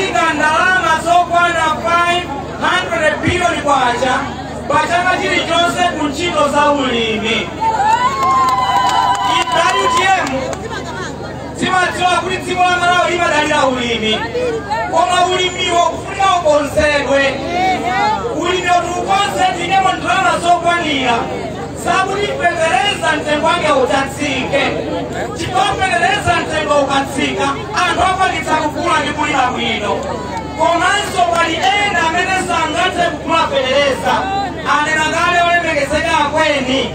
titayika ndalama zokwana 500 billion kwacha pachaka chilichonse ku ntchito za ulimi. UTM timadziwa kuti dziko la Malawi limadalira ulimi, koma ulimiwo kufunika ukonzedwe. Ulimiwo tukonze tinyemo ndalama zokwanira sakuti pepereza mtengo wake utatsike. Chikopepereza mtengo ukatsika anthu apakitsa kukula ndi kulima bwino. Komanso pali ena amene sangathe kukula pepereza, anena kale olemekezeka akweni,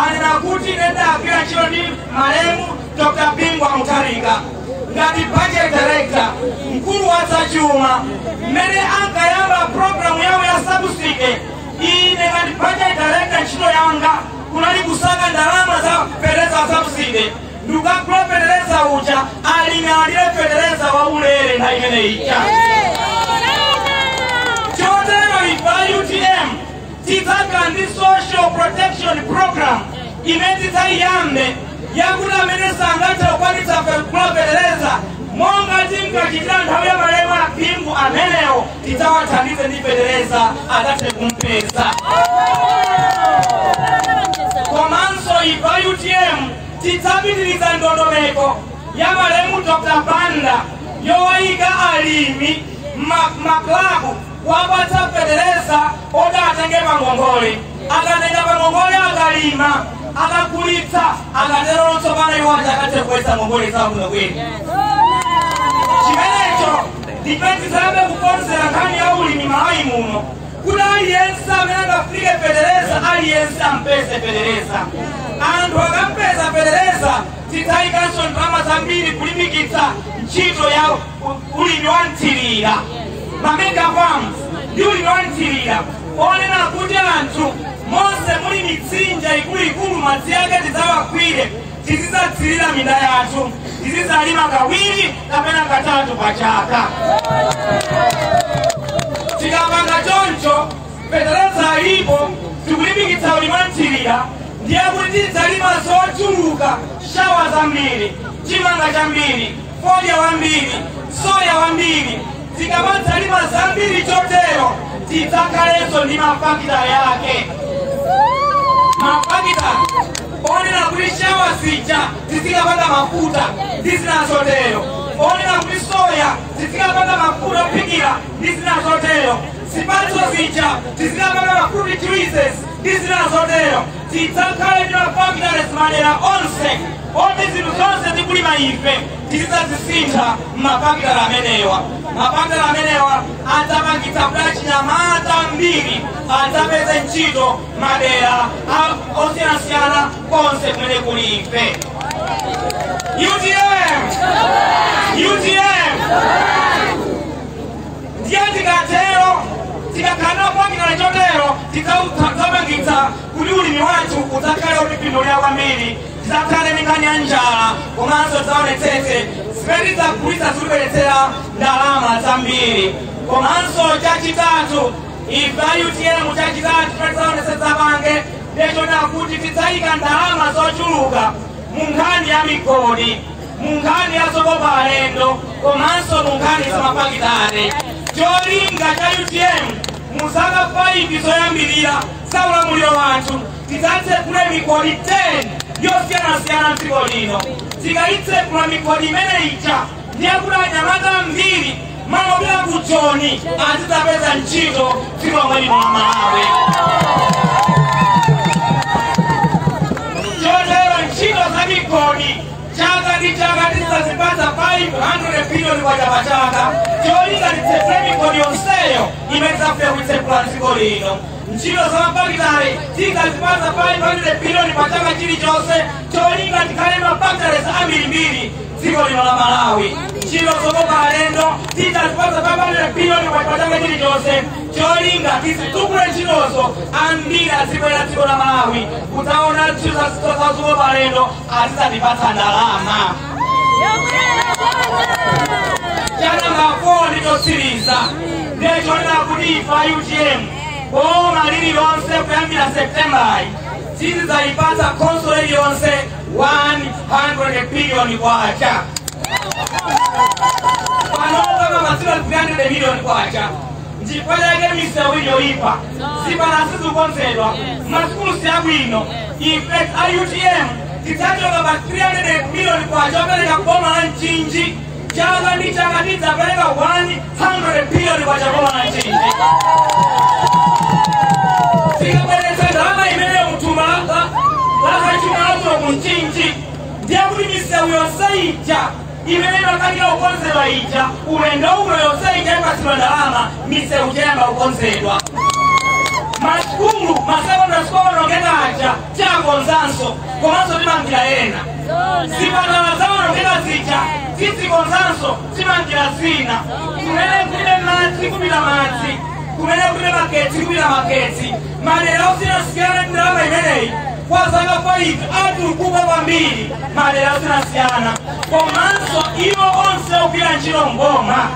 anena kuti ndendagwira ntchito ndi malemu Dr. Bingwa Mutharika ngati budget director mkulu wa zachuma mmene ankayamba programu yawo ya subsidy. Ine ngati budget director ntchito yanga kunali kusaka ndalama za pepereza subsidy ndikagula pepereza uja aling'alire pepereza wa ulere na imene ija. Chotero ifa UTM titaka ndi social protection program imene titayambe yakuti amene sangathe kukwanitsa kugula pepereza monga tinkachitira nthawi ya malemu a Bingwa amenewo titawathandize ndi pepereza atathe kumpeza. Komanso ifa UTM titsapitiriza ndondomeko ya malemu Dr. Banda yowayika alimi maklabu wapatsa pepereza oda atenge pangongole, akatenga pangongole akalima akagulitsa akatero tsopano iwaja akathe kuwetsa ngongole zawo kuno kwene. Chimenecho ndipetisabe kukonzera nkhani ya ulimi Malawi muno kuti aliyense amene angafike pepereza aliyense ampeze pepereza. Anthu akampeza pepereza titayikanso ndalama zambiri kulimbikitsa ntchito ya ulimi wa nthirira, mamega farms ndi ulimi wa nthirira onena kuti anthu monse muli mitsinje ikuluikulu madzi ake tidzawagwire tizidzathirira minda yathu tizidzalima kawiri kapena katatu pa chaka. Tikapanga choncho pepereza ilipo tikulimbikitsa ulimi wa nthirira ndiye kuti tidzalima zochuluka, shawa zambiri, chimanga chambiri, fodya wambiri, soya wambiri. Tikamatalima zambiri chotero tidzakhalenso ndi mafakita yake. Mafakita onena kuti shawa zija tizikapanga mafuta ndizinazotero, onena kuti soya tizikapanga mafuta ophikira ndizinazotero, zipatso zija tizikapanga mafruit juices ndizinazotero. Tidzakhale ndi mafakita madera onse oti zinthu zonse tikulima ife tizidzazisintha mafakitale amenewa. Mafakitale amenewa adzapangitsa kuti achinyamata mbiri adzapeze ntchito madera osiyanasiyana konse kumene kuli ife. UTM ndiye tikatero tikakhala mafakitale chotero tidzapangitsa kuti ulimi wathu udzakhale otipindulira kwambiri. Tidzakhale ndi nkhani ya njala komanso tidzaonetsetse zimene tidzagulitsa zikubweretsera ndalama zambiri. Komanso chachitatu ifa UTM chachitatu tidzaonetsetsa pange ndechona kuti tidzayika ndalama zochuluka mu nkhani ya migodi, mu nkhani ya zokopa alendo komanso mu nkhani za mafakitale. Cholinga cha UTM mu zaka 5 zoyambirira za ulamuliro wathu tidzatsekule migodi 10 yosiyanasiyana mdziko lino. Tikayitsekula migodi imene ija ndiye kuti anyamata mbiri mamobwera ku Joni azidzapeza ntchito dziko lomwe lino la Malawi. Chotero ntchito za migodi chaka ndi chaka tidzazipatsa 500 billion kwa chaka. Cholinga titsekule migodi yonseyo imene tidzafuna kuyitsekula dziko lino. Ntchito za mafakitale tidzazipatsa 500 billion pa chaka chilichonse. Cholinga tikhale mafakitale ambirimbiri dziko lino la Malawi. Ntchito zokopa alendo tidzazipatsa 500 billion pa chaka chilichonse. Cholinga tizitukule ntchitozo ambiri azibwera dziko la Malawi kudzaona ntchito za zokopa alendo azidzatipatsa ndalama. Chananga 4 ndichotsiriza ndechonena kuti ifa UTM boma lililonse kuyambira September tizidzayipatsa khonsolo iliyonse 100 billion kwacha. anotoka masira 300 million kwacha ndikweleke misewu yoyipa zipanasi zikonzedwa masikulu siyabwino ife IUTM tidzachoka pa 300 million kwacha opereka boma la Mchinji chaka ndi chaka tidzapereka 100 billion kwacha boma la Mchinji tikabweretsa ndalama imene mtumba lakachimalazo ku Mchinji ndiye kuti misewu yonse ija imene makanika ukonzedwa ija ulendo uno yonse ija ipatsidwa ndalama misewu chayamba kukonzedwa maskulu masekondari sikolo nongeka aja chakonzanso komanso timangira ena zipatala zaonongeka zija tizikonzanso timangira zina kumene kulibe madzi kupita madzi kumene kulibe magetsi kupita magetsi madera osiyanasiyana ndalama imeneyi kwa zaka 5 atukuka kwambiri madera osiyanasiyana komanso iwo onse ogwira ntchito mboma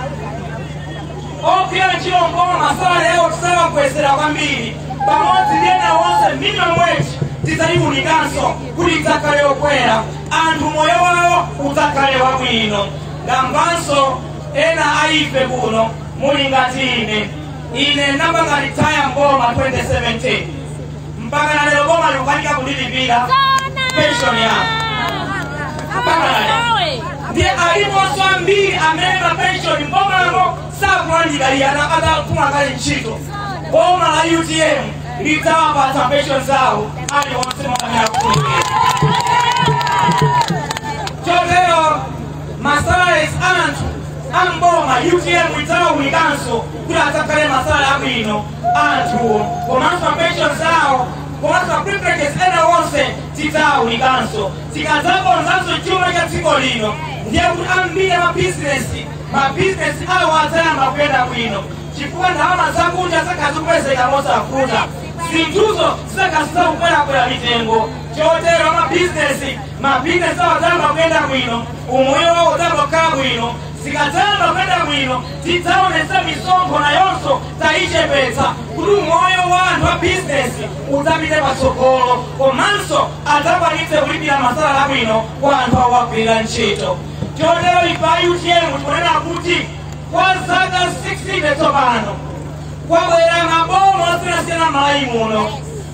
ogwira ntchito mboma masala yawo tisawakwezera kwambiri pamodzi ndi ena onse minimum wage tidzayikunikanso kuti idzakhale yokwera anthu moyo wawo udzakhale wabwino ngambanso ena aife kuno muli ngati ine ndapanga ritaya mboma 2017 mpaka na lero boma likukanika kundilipira pension yako mpaka na lero ndiye aliponso ambiri amene mapenshoni mbomamo sakulandikaliana akafuna kali ntchito boma la UTM lidzawapatsa penshoni zawo aliwonse mwakamera kufunikira chotero masalaries anthu amboma UTM idzawawunikanso kuti adzakhale masala abwino anthu komanso penshoni zawo komanso privileges ena wonse tidzawunikanso tikadzakonzanso chuma cha dziko lino ndiye kuti ambiri mabizinesi awo adzayamba kuyenda bwino chifukwa ndalama zakunja zakazikupezeka mosavuta zinthuzo zizakazizakukwerakwera mitengo chotero mabizinesi awo adzayamba kuyenda bwino umoyo wawo udzayamba kukhala bwino zikadzayamba kuyenda bwino tidzaonesa misonkho nayonso tayichepetsa kuti umoyo wa anthu a bizinesi udzapite patsogolo komanso adzakwanitse kulipira masala abwino kwa anthu awo agwirira ntchito chotero ife UTM tikunena kuti kwa zaka 16 tsopano kwabwera maboma osiyanasiyana m'Malawi muno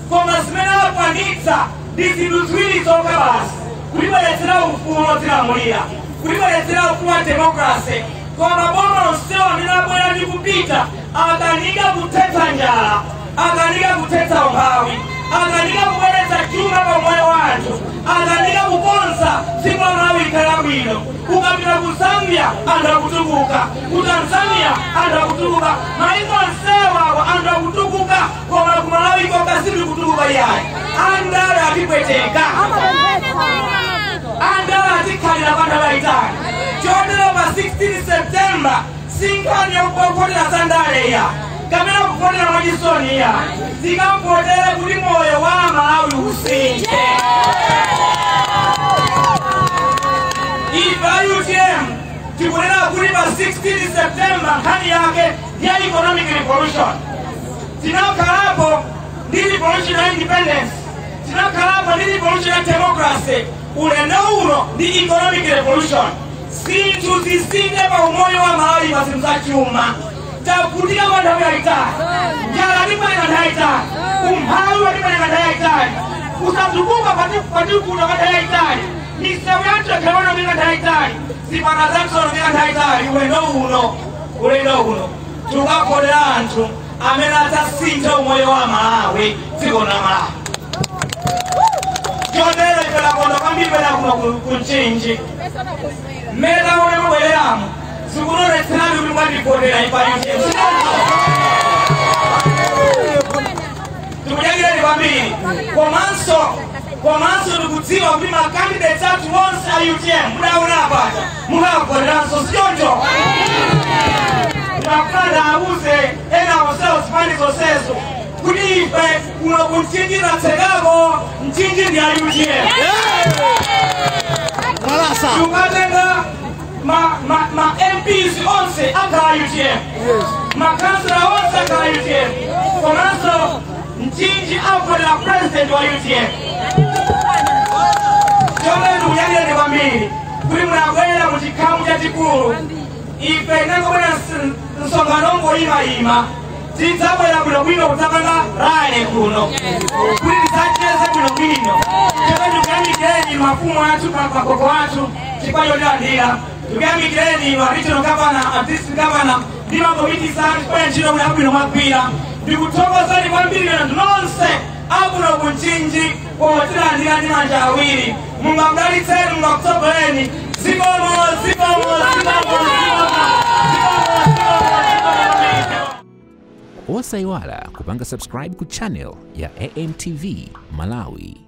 koma zimene akwanitsa ndi zinthu ziwiri zokha basi kulibweretsera ufulu odzilamulira kulibweretsera ufulu wa demokrasi koma maboma onsewo amene abwera ndi kupita akanika kuthetsa njala akanika kuthetsa umphawi akanika kubweretsa chuma pa moyo wa anthu akanika kukonza dziko la Malawi likhale labwino ukapita ku Zambia anthu akutukuka ku Tanzania anthu akutukuka maiko onsewawo anthu akutukuka koma ku Malawi koka sikutukuka iyayi andale atipweteka andale atikhalira pa nthawi yayitali chotero pa 16 September sinkhani yakupopotera za ndale iya kamena kupotera mwachisoni iya zikampotera kuti moyo wa Malawi usinthe ife UTM tikunena kuti pa 16 September nkhani yake ya economic revolution tinakhalapo ndi revolution ya independence tinakhalapo ndi revolution ya democracy ulendo uno ndi economic revolution zinthu zisinthe pa umoyo wa Malawi pa zinthu za chuma takutika kwa nthawi yayitali njala tipaleka nthawi yayitali umphawi watipaleka nthawi yayitali kusatukuka patikuno kwa nthawi yayitali misewu yathu yakhalonongeka nthawi yayitali zipata zathu zonongeka nthawi yayitali ulendo uno tikukapotera anthu amene adzasintha umoyo wa Malawi dziko la Malawi chotero ife takonda kwambiri pena kuno ku Mchinji mmene taone mubwereramo sikunonetserani kuti mwatipotera ife UTM tikudyakireni kwambiri komanso tikudziwa kuti makandidates athu onse a UTM mudaona apaja mukapoteranso sichoncho ndakufuna ndawuze ena onsewo zipani zonsezo kuti ife kuno ku Mchinji tatsekako Mchinji ndi a UTM tukatenga ma MPs onse akhala UTM makansela onse akhala UTM komanso Mchinji avotera president wa UTM chomwe ndikuyakireni kwambiri kuti munabwera mu chikhamu chachikulu ife nangobwera nsonkhano ngoyimayima tidzabwera bwinobwino kudzapanga rale kuno kuti tidzacheze bwinobwino chero tikuyamikireni mafumu athu magogo athu chifukwa chotilandira tikuyamikireni regional governor district governor ndi makomiti athu chifukwa ntchito kuti abwino mwagwira ndikuthokozani kwambiri anthu nonse akuno kunchinji potilandira ndi manja awiri mungamdalitseni mungakutsogoleni zikomo Osayiwala kupanga subscribe ku channel ya AMTV Malawi.